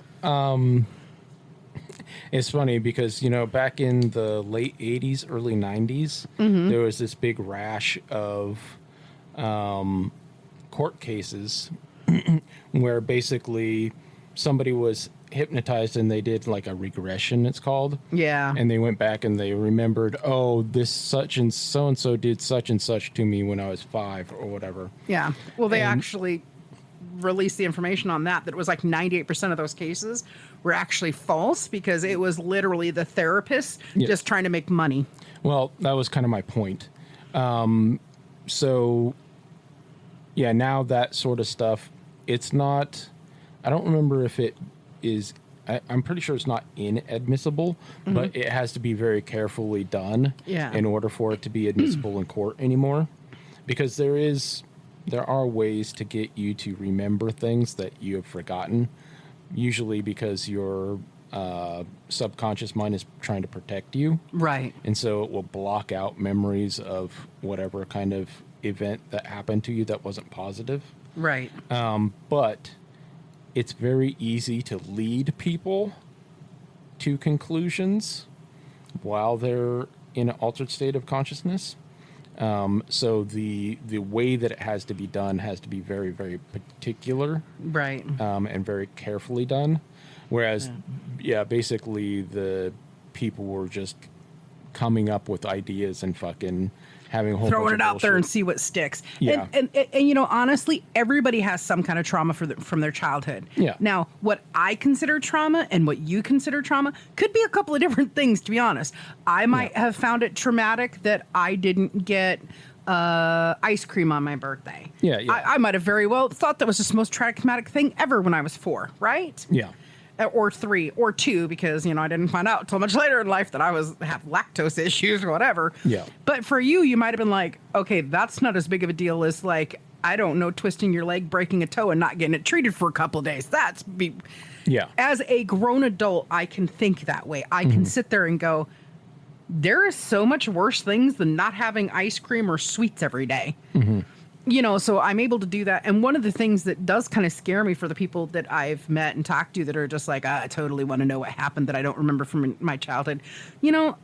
It's funny because, you know, back in the late 80s, early 90s, there was this big rash of court cases where basically somebody was hypnotized and they did like a regression, it's called. Yeah. And they went back and they remembered, oh, this such and so did such and such to me when I was 5 or whatever. Yeah. Well, they And- actually released the information on that it was like 98% of those cases were actually false because it was literally the therapist just trying to make money. Well, that was kind of my point. So, yeah, now that sort of stuff, it's not, I don't remember if it is, I'm pretty sure it's not inadmissible, but it has to be very carefully done in order for it to be admissible in court anymore. Because there are ways to get you to remember things that you have forgotten, usually because your subconscious mind is trying to protect you. Right. And so it will block out memories of whatever kind of event that happened to you that wasn't positive. Right. But it's very easy to lead people to conclusions while they're in an altered state of consciousness. So the way that it has to be done has to be very, very particular. Right. And very carefully done. Whereas, basically the people were just coming up with ideas and fucking having a whole throwing bunch it of out there bullshit. and see what sticks. Yeah. And you know, honestly, everybody has some kind of trauma from their childhood. Yeah. Now, what I consider trauma and what you consider trauma could be a couple of different things, to be honest. I might have found it traumatic that I didn't get ice cream on my birthday. Yeah. I might have very well thought that was the most traumatic thing ever when I was 4, right? Yeah. Or 3 or 2, because you know I didn't find out until much later in life that I have lactose issues or whatever. Yeah. But for you might have been like, okay, that's not as big of a deal as like, I don't know, twisting your leg, breaking a toe, and not getting it treated for a couple of days. Yeah. As a grown adult, I can think that way. I can sit there and go, there is so much worse things than not having ice cream or sweets every day. You know, so I'm able to do that. And one of the things that does kind of scare me for the people that I've met and talked to that are just like, I totally want to know what happened that I don't remember from my childhood. You know,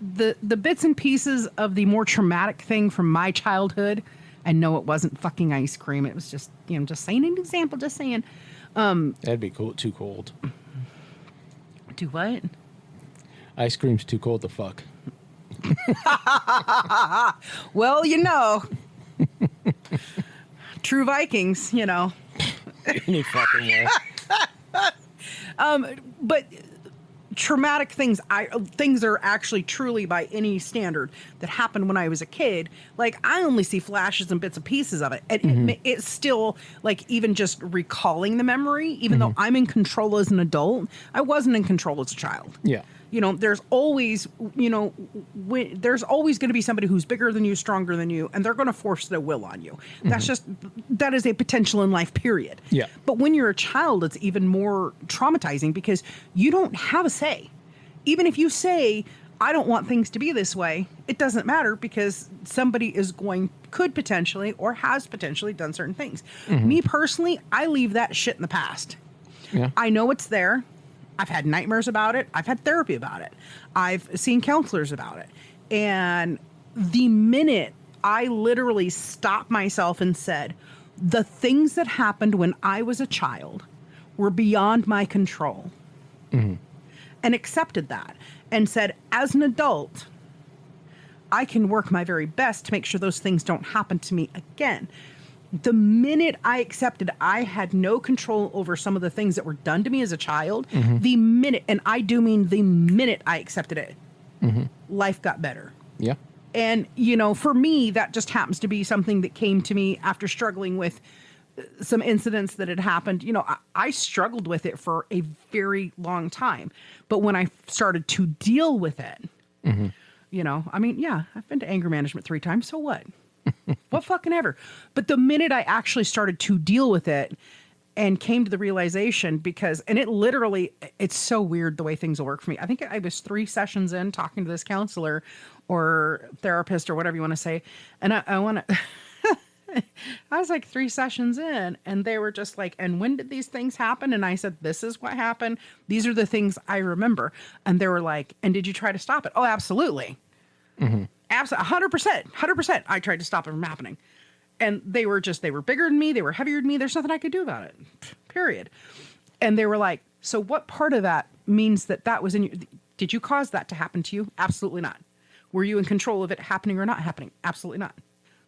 the bits and pieces of the more traumatic thing from my childhood, I know it wasn't fucking ice cream. It was just, you know, just saying an example, just saying. That'd be cool. Too cold. Do what? Ice cream's too cold to fuck. Well, you know. True Vikings, you know. Any fucking way. But traumatic things are actually truly by any standard that happened when I was a kid. Like I only see flashes and bits and pieces of it. And it's still like even just recalling the memory, even though I'm in control as an adult, I wasn't in control as a child. Yeah. You know, there's always, you know, there's always going to be somebody who's bigger than you, stronger than you, and they're going to force their will on you. That is a potential in life, period. Yeah. But when you're a child, it's even more traumatizing because you don't have a say. Even if you say, I don't want things to be this way, it doesn't matter because somebody could potentially or has potentially done certain things. Me personally, I leave that shit in the past. Yeah. I know it's there. I've had nightmares about it. I've had therapy about it. I've seen counselors about it. And the minute I literally stopped myself and said, the things that happened when I was a child were beyond my control, and accepted that and said, as an adult, I can work my very best to make sure those things don't happen to me again. The minute I accepted I had no control over some of the things that were done to me as a child, the minute, and I do mean the minute I accepted it, life got better. Yeah. And, you know, for me, that just happens to be something that came to me after struggling with some incidents that had happened. You know, I struggled with it for a very long time. But when I started to deal with it, you know, I mean, yeah, I've been to anger management 3 times. So what? What fucking ever. But the minute I actually started to deal with it and came to the realization and it literally, it's so weird the way things will work for me. I think I was 3 sessions in talking to this counselor or therapist or whatever you want to say. And I want to, I was like 3 sessions in and they were just like, and when did these things happen? And I said, this is what happened. These are the things I remember. And they were like, and did you try to stop it? Oh, absolutely. Absolutely. 100%. I tried to stop it from happening. And they were bigger than me. They were heavier than me. There's nothing I could do about it. Period. And they were like, so what part of that means that was in you? Did you cause that to happen to you? Absolutely not. Were you in control of it happening or not happening? Absolutely not.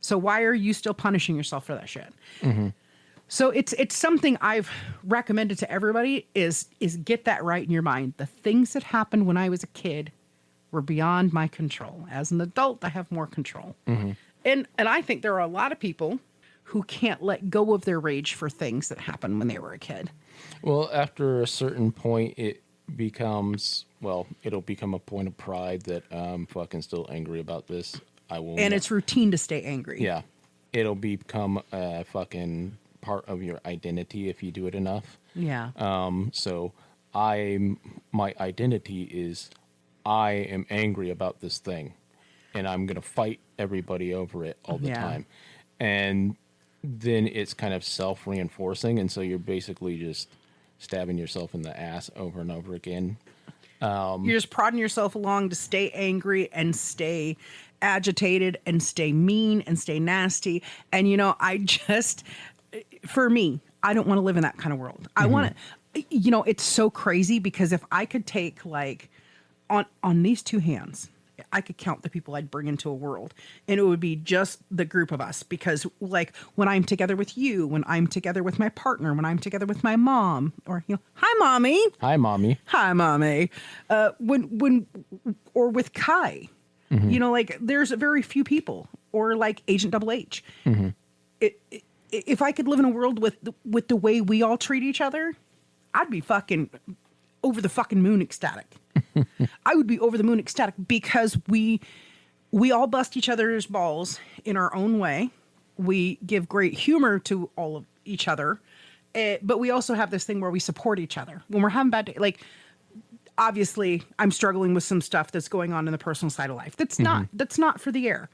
So why are you still punishing yourself for that shit? So it's something I've recommended to everybody is get that right in your mind. The things that happened when I was a kid were beyond my control. As an adult, I have more control. And I think there are a lot of people who can't let go of their rage for things that happened when they were a kid. Well, after a certain point, it'll become a point of pride that I'm fucking still angry about this. I will. And it's routine to stay angry. Yeah. It'll become a fucking part of your identity if you do it enough. Yeah. So my identity is I am angry about this thing and I'm going to fight everybody over it all the time. And then it's kind of self-reinforcing. And so you're basically just stabbing yourself in the ass over and over again. You're just prodding yourself along to stay angry and stay agitated and stay mean and stay nasty. And, for me, I don't want to live in that kind of world. I want to, it's so crazy because if I could take on these two hands, I could count the people I'd bring into a world and it would be just the group of us because when I'm together with you, when I'm together with my partner, when I'm together with my mom or, hi mommy. Hi mommy. Hi mommy. When or with Kai, there's very few people or like Agent Double H. If I could live in a world with the way we all treat each other, I'd be fucking over the fucking moon ecstatic. I would be over the moon ecstatic because we all bust each other's balls in our own way. We give great humor to all of each other, but we also have this thing where we support each other when we're having bad day. Like, obviously, I'm struggling with some stuff that's going on in the personal side of life. That's not for the air.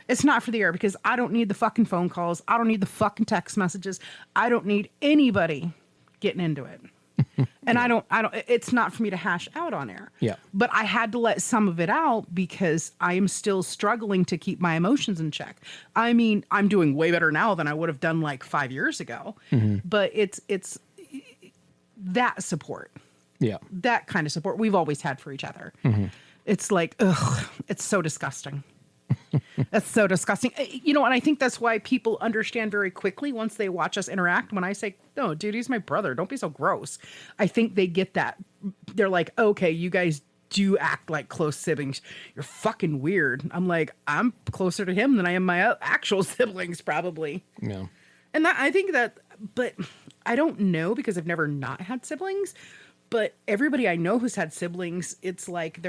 It's not for the air because I don't need the fucking phone calls. I don't need the fucking text messages. I don't need anybody getting into it. And I don't, it's not for me to hash out on air. Yeah. But I had to let some of it out because I am still struggling to keep my emotions in check. I mean, I'm doing way better now than I would have done like 5 years ago. But it's that support. Yeah. That kind of support we've always had for each other. It's like, ugh, it's so disgusting. That's so disgusting. And I think that's why people understand very quickly once they watch us interact. When I say, no, dude, he's my brother. Don't be so gross. I think they get that. They're like, okay, you guys do act like close siblings. You're fucking weird. I'm like, I'm closer to him than I am my actual siblings, probably. Yeah. And I think that, but I don't know because I've never not had siblings. But everybody I know who's had siblings, it's like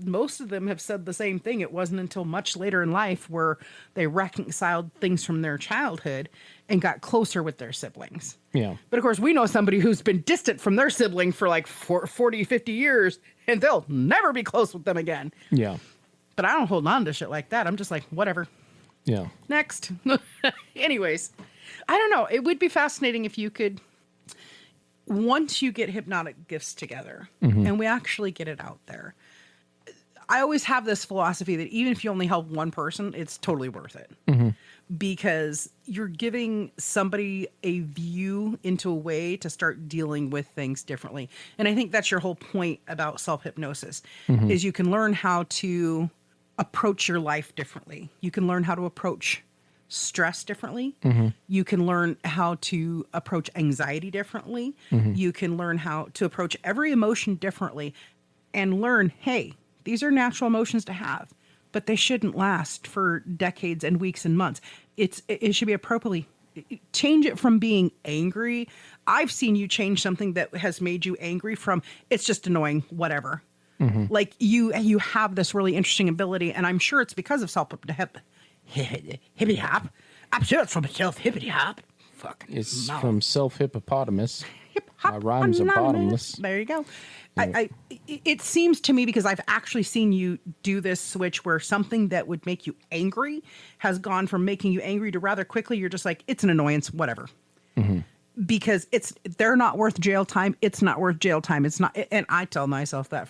most of them have said the same thing. It wasn't until much later in life where they reconciled things from their childhood and got closer with their siblings. Yeah. But of course, we know somebody who's been distant from their sibling for like 40, 50 years, and they'll never be close with them again. Yeah. But I don't hold on to shit like that. I'm just like, whatever. Yeah. Next. Anyways, I don't know. It would be fascinating if you could... Once you get hypnotic gifts together and we actually get it out there, I always have this philosophy that even if you only help one person, it's totally worth it because you're giving somebody a view into a way to start dealing with things differently. And I think that's your whole point about self-hypnosis is you can learn how to approach your life differently. You can learn how to approach stress differently. You can learn how to approach anxiety differently. You can learn how to approach every emotion differently and learn, hey, these are natural emotions to have, but they shouldn't last for decades and weeks and months. It should be appropriately change it from being angry. I've seen you change something that has made you angry from it's just annoying, whatever. Like you have this really interesting ability, and I'm sure it's because of hippity hop. I'm sure it's from hippity hop. Fucking It's mouth. from self-hippopotamus. Hip-hop My rhymes are anonymous. bottomless. There you go. Yeah. It seems to me, because I've actually seen you do this switch where something that would make you angry has gone from making you angry to rather quickly you're just like, it's an annoyance, whatever. Because they're not worth jail time. It's not worth jail time. It's not. And I tell myself that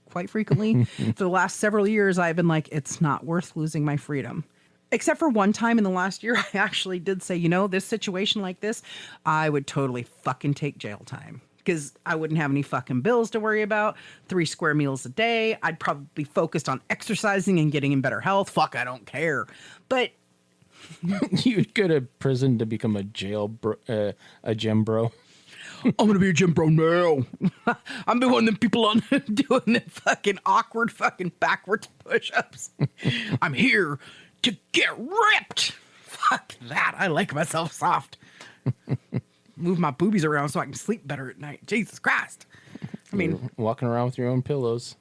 quite frequently. For the last several years, I've been like, it's not worth losing my freedom. Except for one time in the last year, I actually did say, this situation like this, I would totally fucking take jail time because I wouldn't have any fucking bills to worry about. 3 square meals a day. I'd probably be focused on exercising and getting in better health. Fuck, I don't care. But You'd go to prison to become a a gym bro. I'm gonna be a gym bro now. I'm be one of them people on doing the fucking awkward fucking backwards push-ups. I'm here to get ripped. Fuck that. I like myself soft. Move my boobies around so I can sleep better at night. Jesus Christ. I mean, You're walking around with your own pillows.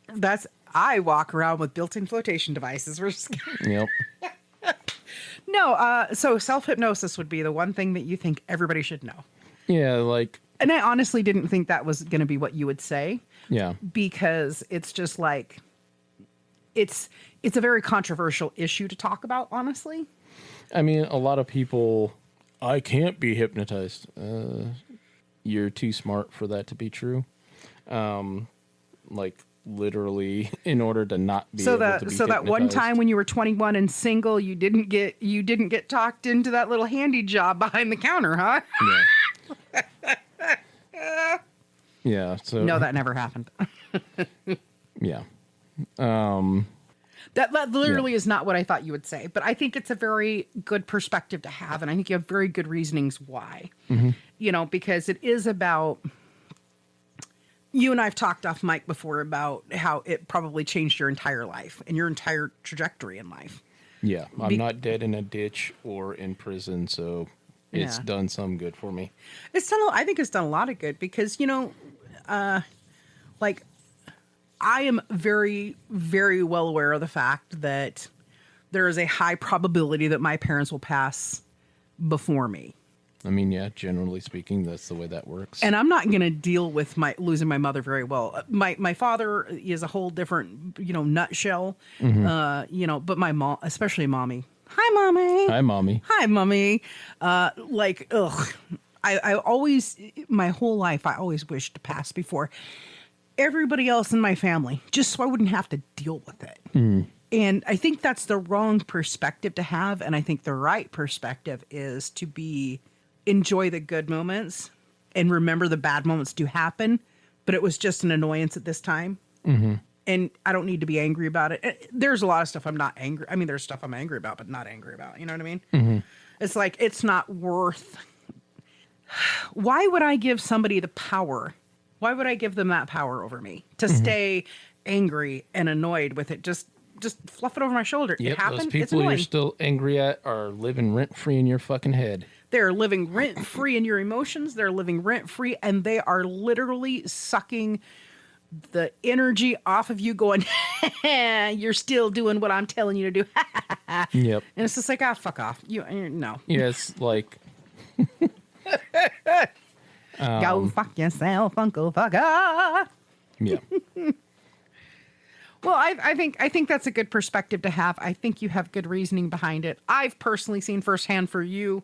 I walk around with built-in flotation devices. We're just Yep. No, so self-hypnosis would be the one thing that you think everybody should know. Yeah, like, And I honestly didn't think that was going to be what you would say. yeah. Because it's just like, it's a very controversial issue to talk about, honestly. I mean, a lot of people, I can't be hypnotized. You're too smart for that to be true. Like, literally, in order to not be able to be that one hypnotized. time when you were 21 and single, you didn't get talked into that little handy job behind the counter, huh? Yeah. Yeah, so... No, that never happened. Yeah. That literally is not what I thought you would say, but I think it's a very good perspective to have, and I think you have very good reasonings why. Mm-hmm. You know, because it is about... You and I have talked off mic before about how it probably changed your entire life and your entire trajectory in life. Yeah, I'm not dead in a ditch or in prison, so it's Yeah. done some good for me. I think it's done a lot of good because, you know, like I am very, very well aware of the fact that there is a high probability that my parents will pass before me. I mean, yeah, generally speaking, that's the way that works. And I'm not going to deal with losing my mother very well. My father is a whole different, you know, nutshell, you know, but my mom, especially mommy. Hi, mommy. Hi, mommy. Hi, mommy. Like, ugh. I always, my whole life, I always wished to pass before everybody else in my family, just so I wouldn't have to deal with it. And I think that's the wrong perspective to have. And I think the right perspective is to enjoy the good moments and remember the bad moments do happen, but it was just an annoyance at this time. And I don't need to be angry about it. There's a lot of stuff I'm not angry. I mean, there's stuff I'm angry about, but not angry about. You know what I mean? It's like, it's not worth. Why would I give somebody the power? Why would I give them that power over me to stay angry and annoyed with it? Just fluff it over my shoulder. Yep, It happened. those It's people annoying. you're still angry at are living rent-free in your fucking head. They're living rent free in your emotions. They're living rent free, and they are literally sucking the energy off of you, going, "You're still doing what I'm telling you to do." Yep. And it's just like, fuck off. You no. Yeah, it's like... Go fuck yourself, Uncle Fucker. Yeah. Well, I think that's a good perspective to have. I think you have good reasoning behind it. I've personally seen firsthand for you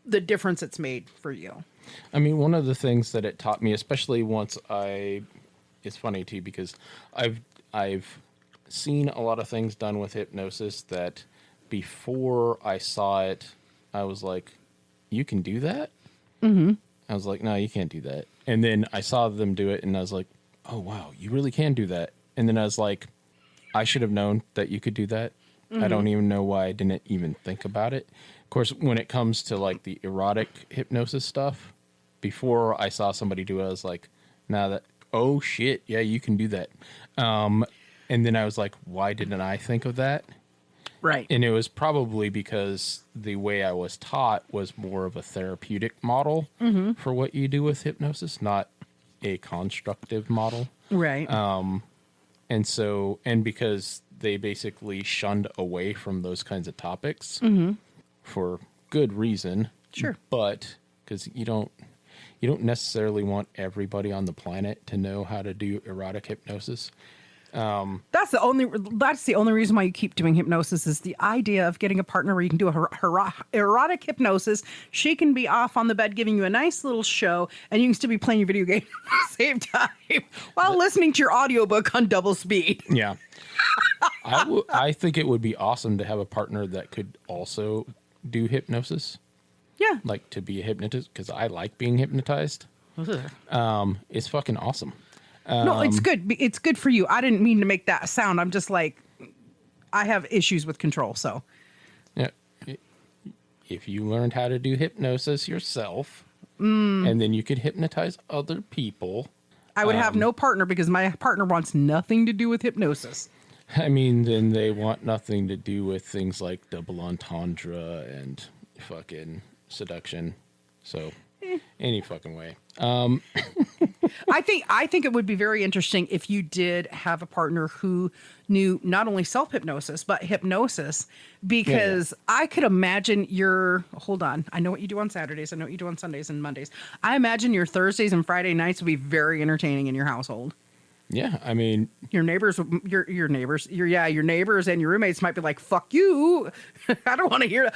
the difference it's made for you. I mean, one of the things that it taught me, especially once it's funny too, because I've seen a lot of things done with hypnosis that before I saw it, I was like, you can do that? Mm-hmm. I was like, no, you can't do that. And then I saw them do it and I was like, oh, wow, you really can do that. And then I was like, I should have known that you could do that. I don't even know why I didn't even think about it. Of course, when it comes to like the erotic hypnosis stuff, before I saw somebody do it, I was like, oh shit, yeah, you can do that. And then I was like, why didn't I think of that? Right. And it was probably because the way I was taught was more of a therapeutic model for what you do with hypnosis, not a constructive model. Right. And because they basically shunned away from those kinds of topics for good reason. Sure. But because you don't necessarily want everybody on the planet to know how to do erotic hypnosis. That's the only reason why you keep doing hypnosis is the idea of getting a partner where you can do a erotic hypnosis. She can be off on the bed giving you a nice little show, and you can still be playing your video game at the same time while listening to your audiobook on double speed. Yeah. I think it would be awesome to have a partner that could also do hypnosis. Yeah. Like to be a hypnotist, because I like being hypnotized. It's fucking awesome. No, it's good. It's good for you. I didn't mean to make that sound. I'm just like, I have issues with control, so. Yeah. if you learned how to do hypnosis yourself, and then you could hypnotize other people. I would have no partner because my partner wants nothing to do with hypnosis. I mean, then they want nothing to do with things like double entendre and fucking seduction. So, any fucking way. I think it would be very interesting if you did have a partner who knew not only self-hypnosis, but hypnosis, because I could imagine hold on. I know what you do on Saturdays. I know what you do on Sundays and Mondays. I imagine your Thursdays and Friday nights would be very entertaining in your household. Yeah, I mean, your neighbors and your roommates might be like, fuck you. I don't want to hear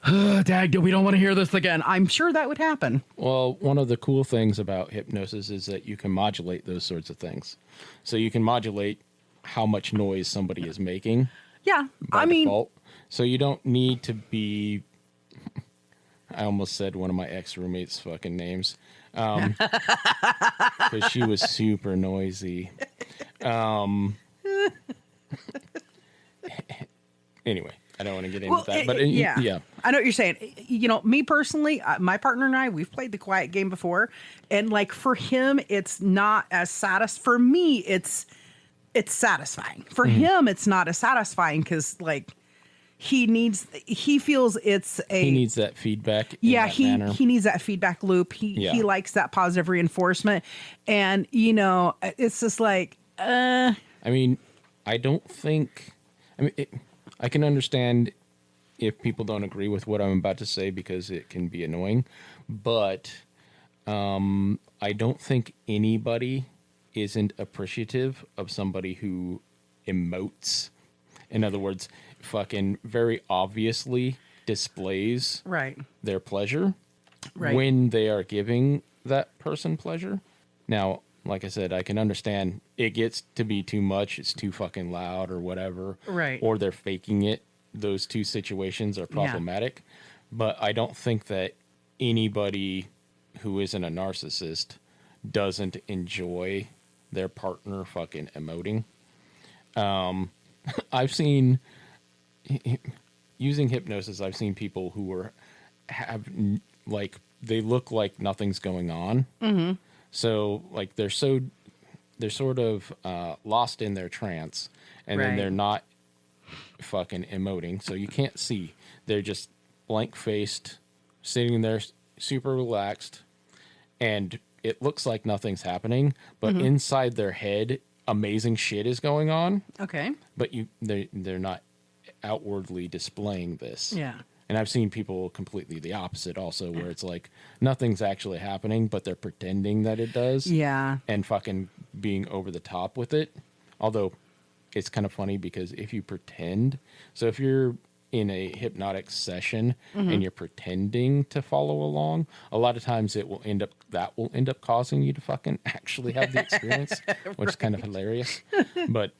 that. Dagda, we don't want to hear this again. I'm sure that would happen. Well, one of the cool things about hypnosis is that you can modulate those sorts of things. So you can modulate how much noise somebody is making. Yeah, by default. So you don't need to be... I almost said one of my ex-roommates' fucking names. Because she was super noisy. Anyway, I don't want to get into that. But yeah, I know what you're saying. You know, me personally, my partner and I, we've played the quiet game before, and like for him, it's not as satisfying. For me, it's satisfying. For him, it's not as satisfying because like he feels he needs that feedback. He needs that feedback loop. He likes that positive reinforcement, and you know, it's just like. I mean, I don't think. I mean, I can understand if people don't agree with what I'm about to say because it can be annoying, but I don't think anybody isn't appreciative of somebody who emotes. In other words, fucking very obviously displays their pleasure when they are giving that person pleasure. Now, like I said, I can understand it gets to be too much. It's too fucking loud or whatever. Right. Or they're faking it. Those two situations are problematic. Yeah. But I don't think that anybody who isn't a narcissist doesn't enjoy their partner fucking emoting. I've seen, using hypnosis, I've seen people who they look like nothing's going on. Mm-hmm. So, like, they're sort of lost in their trance, and then they're not fucking emoting, so you can't see. They're just blank-faced, sitting there super relaxed, and it looks like nothing's happening, but inside their head, amazing shit is going on. Okay. But they're not outwardly displaying this. Yeah. And I've seen people completely the opposite also, where it's like nothing's actually happening, but they're pretending that it does. Yeah. And fucking being over the top with it. Although it's kind of funny because if you pretend, so if you're in a hypnotic session and you're pretending to follow along, a lot of times that will end up causing you to fucking actually have the experience, which is kind of hilarious. But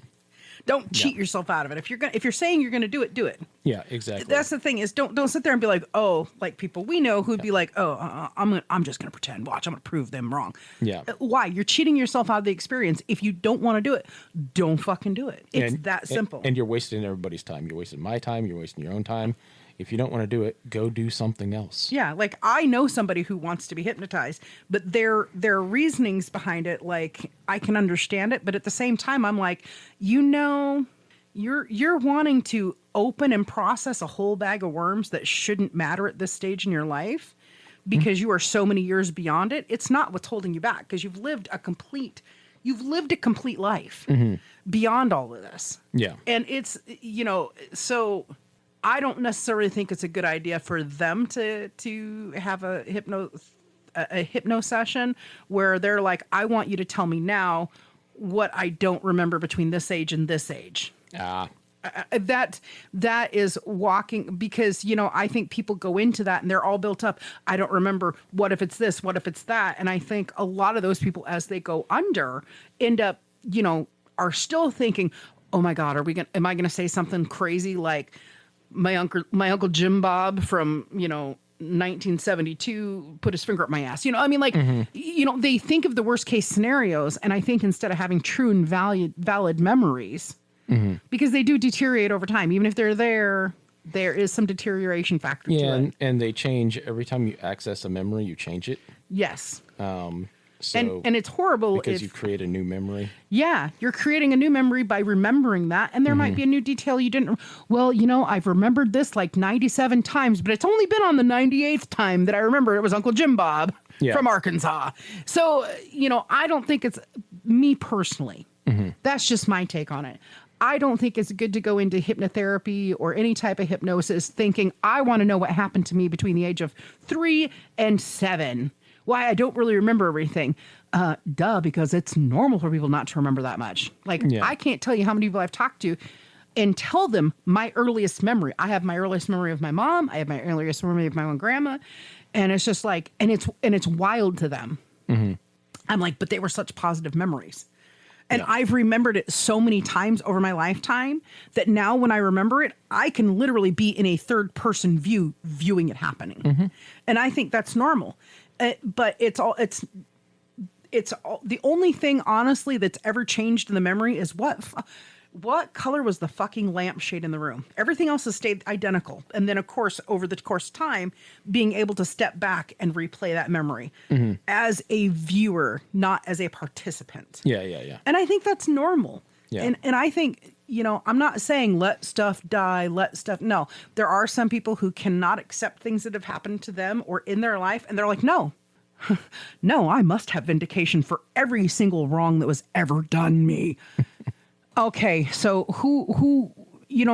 don't cheat yourself out of it. If you're saying you're gonna do it, do it. Yeah, exactly. That's the thing is don't sit there and be like, oh, like people we know who'd be like, oh, I'm just gonna pretend. Watch, I'm gonna prove them wrong. Yeah. Why? You're cheating yourself out of the experience. If you don't want to do it, don't fucking do it. It's that simple. And you're wasting everybody's time. You're wasting my time. You're wasting your own time. If you don't want to do it, go do something else. Yeah, like I know somebody who wants to be hypnotized, but their reasonings behind it, like I can understand it, but at the same time, I'm like, you know, you're wanting to open and process a whole bag of worms that shouldn't matter at this stage in your life because you are so many years beyond it. It's not what's holding you back because you've lived a complete life beyond all of this. Yeah. And it's, you know, so I don't necessarily think it's a good idea for them to have a hypno session where they're like, I want you to tell me now what I don't remember between this age and this age. That is walking because, you know, I think people go into that and they're all built up. I don't remember. What if it's this? What if it's that? And I think a lot of those people, as they go under, end up, you know, are still thinking, oh my God, am I going to say something crazy like my uncle Jim Bob from, you know, 1972 put his finger up my ass. You know, I mean, like, you know, they think of the worst case scenarios. And I think instead of having true and valid memories, because they do deteriorate over time, even if they're there There is some deterioration factor to it. And they change every time you access a memory, you change it. Yes. So and it's horrible because you create a new memory. Yeah, you're creating a new memory by remembering that, and there might be a new detail you didn't. Well, I've remembered this like 97 times, but it's only been on the 98th time that I remember it was Uncle Jim Bob from Arkansas. So, I don't think it's me personally. That's just my take on it. I don't think it's good to go into hypnotherapy or any type of hypnosis thinking I want to know what happened to me between the age of 3 and 7. Why I don't really remember everything. Because it's normal for people not to remember that much. I can't tell you how many people I've talked to and tell them my earliest memory. I have my earliest memory of my mom. I have my earliest memory of my own grandma. And it's just like, and it's wild to them. I'm like, but they were such positive memories. And I've remembered it so many times over my lifetime that now when I remember it, I can literally be in a third person view viewing it happening. And I think that's normal. But it's the only thing honestly that's ever changed in the memory is what color was the fucking lampshade in the room. Everything else has stayed identical. And then of course, over the course of time, being able to step back and replay that memory as a viewer, not as a participant. Yeah. And I think that's normal. Yeah. And I think, I'm not saying let stuff die, no. There are some people who cannot accept things that have happened to them or in their life. And they're like, no, I must have vindication for every single wrong that was ever done me. Okay. So who,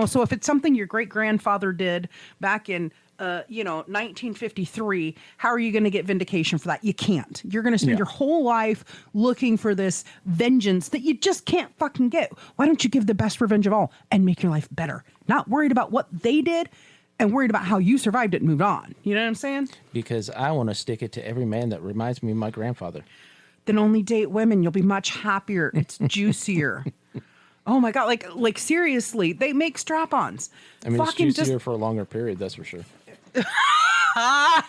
so if it's something your great grandfather did back in, 1953, how are you going to get vindication for that? You can't. You're going to spend your whole life looking for this vengeance that you just can't fucking get. Why don't you give the best revenge of all and make your life better? Not worried about what they did and worried about how you survived it and moved on. You know what I'm saying? Because I want to stick it to every man that reminds me of my grandfather. Then only date women. You'll be much happier. It's juicier. Oh my God. Like seriously, they make strap-ons. I mean, fucking it's juicier for a longer period. That's for sure. I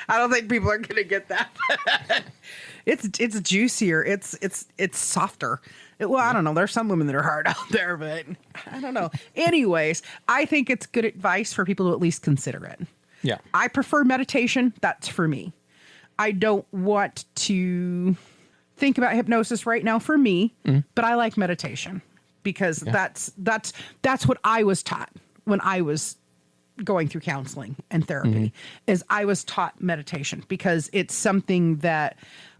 don't think people are gonna get that. It's juicier. It's softer. I don't know. There's some women that are hard out there, but I don't know. Anyways, I think it's good advice for people to at least consider it. Yeah. I prefer meditation. That's for me. I don't want to think about hypnosis right now for me, but I like meditation because that's what I was taught when I was going through counseling and therapy is I was taught meditation because it's something that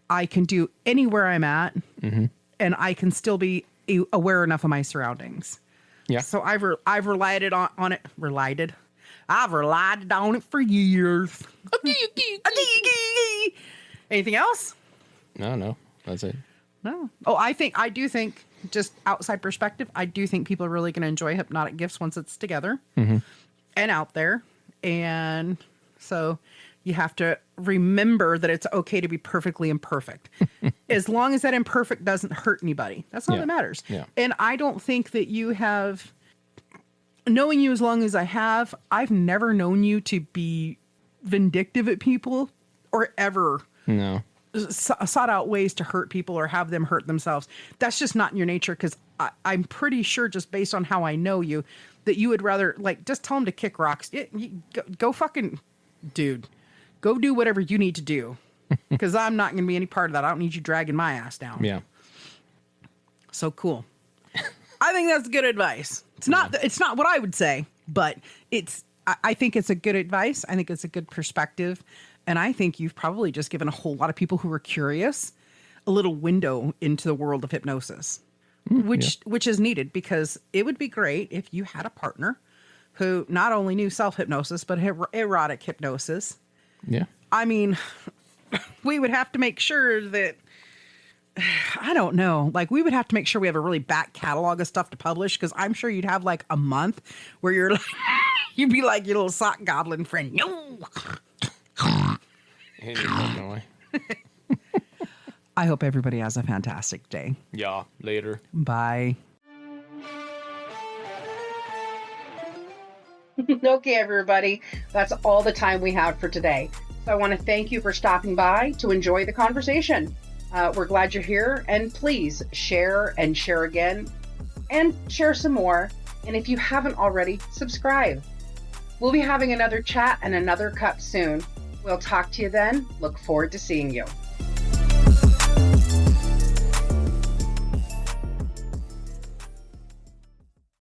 I can do anywhere I'm at and I can still be aware enough of my surroundings. Yeah. So I've relied on it. I've relied on it for years. Anything else? No, that's it. No. Oh, I do think just outside perspective, I do think people are really going to enjoy hypnotic gifts once it's together and out there. And so you have to remember that it's okay to be perfectly imperfect. As long as that imperfect doesn't hurt anybody. That's all that matters. Yeah. And I don't think that you have, knowing you as long as I have, I've never known you to be vindictive at people or ever sought out ways to hurt people or have them hurt themselves. That's just not in your nature because I'm pretty sure just based on how I know you that you would rather just tell them to kick rocks. Go fucking dude. Go do whatever you need to do because I'm not going to be any part of that. I don't need you dragging my ass down. Yeah. So cool. I think that's good advice. It's not what I would say, but I think it's a good advice. I think it's a good perspective. And I think you've probably just given a whole lot of people who are curious a little window into the world of hypnosis, which is needed because it would be great if you had a partner who not only knew self-hypnosis, but erotic hypnosis. Yeah. I mean, we would have to make sure that, I don't know, we would have to make sure we have a really back catalog of stuff to publish because I'm sure you'd have a month where you're you'd be like your little sock goblin friend. No. I hope everybody has a fantastic day. Yeah, later. Bye. Okay, everybody. That's all the time we have for today. So I want to thank you for stopping by to enjoy the conversation. We're glad you're here. And please share and share again and share some more. And if you haven't already, subscribe. We'll be having another chat and another cup soon. We'll talk to you then. Look forward to seeing you.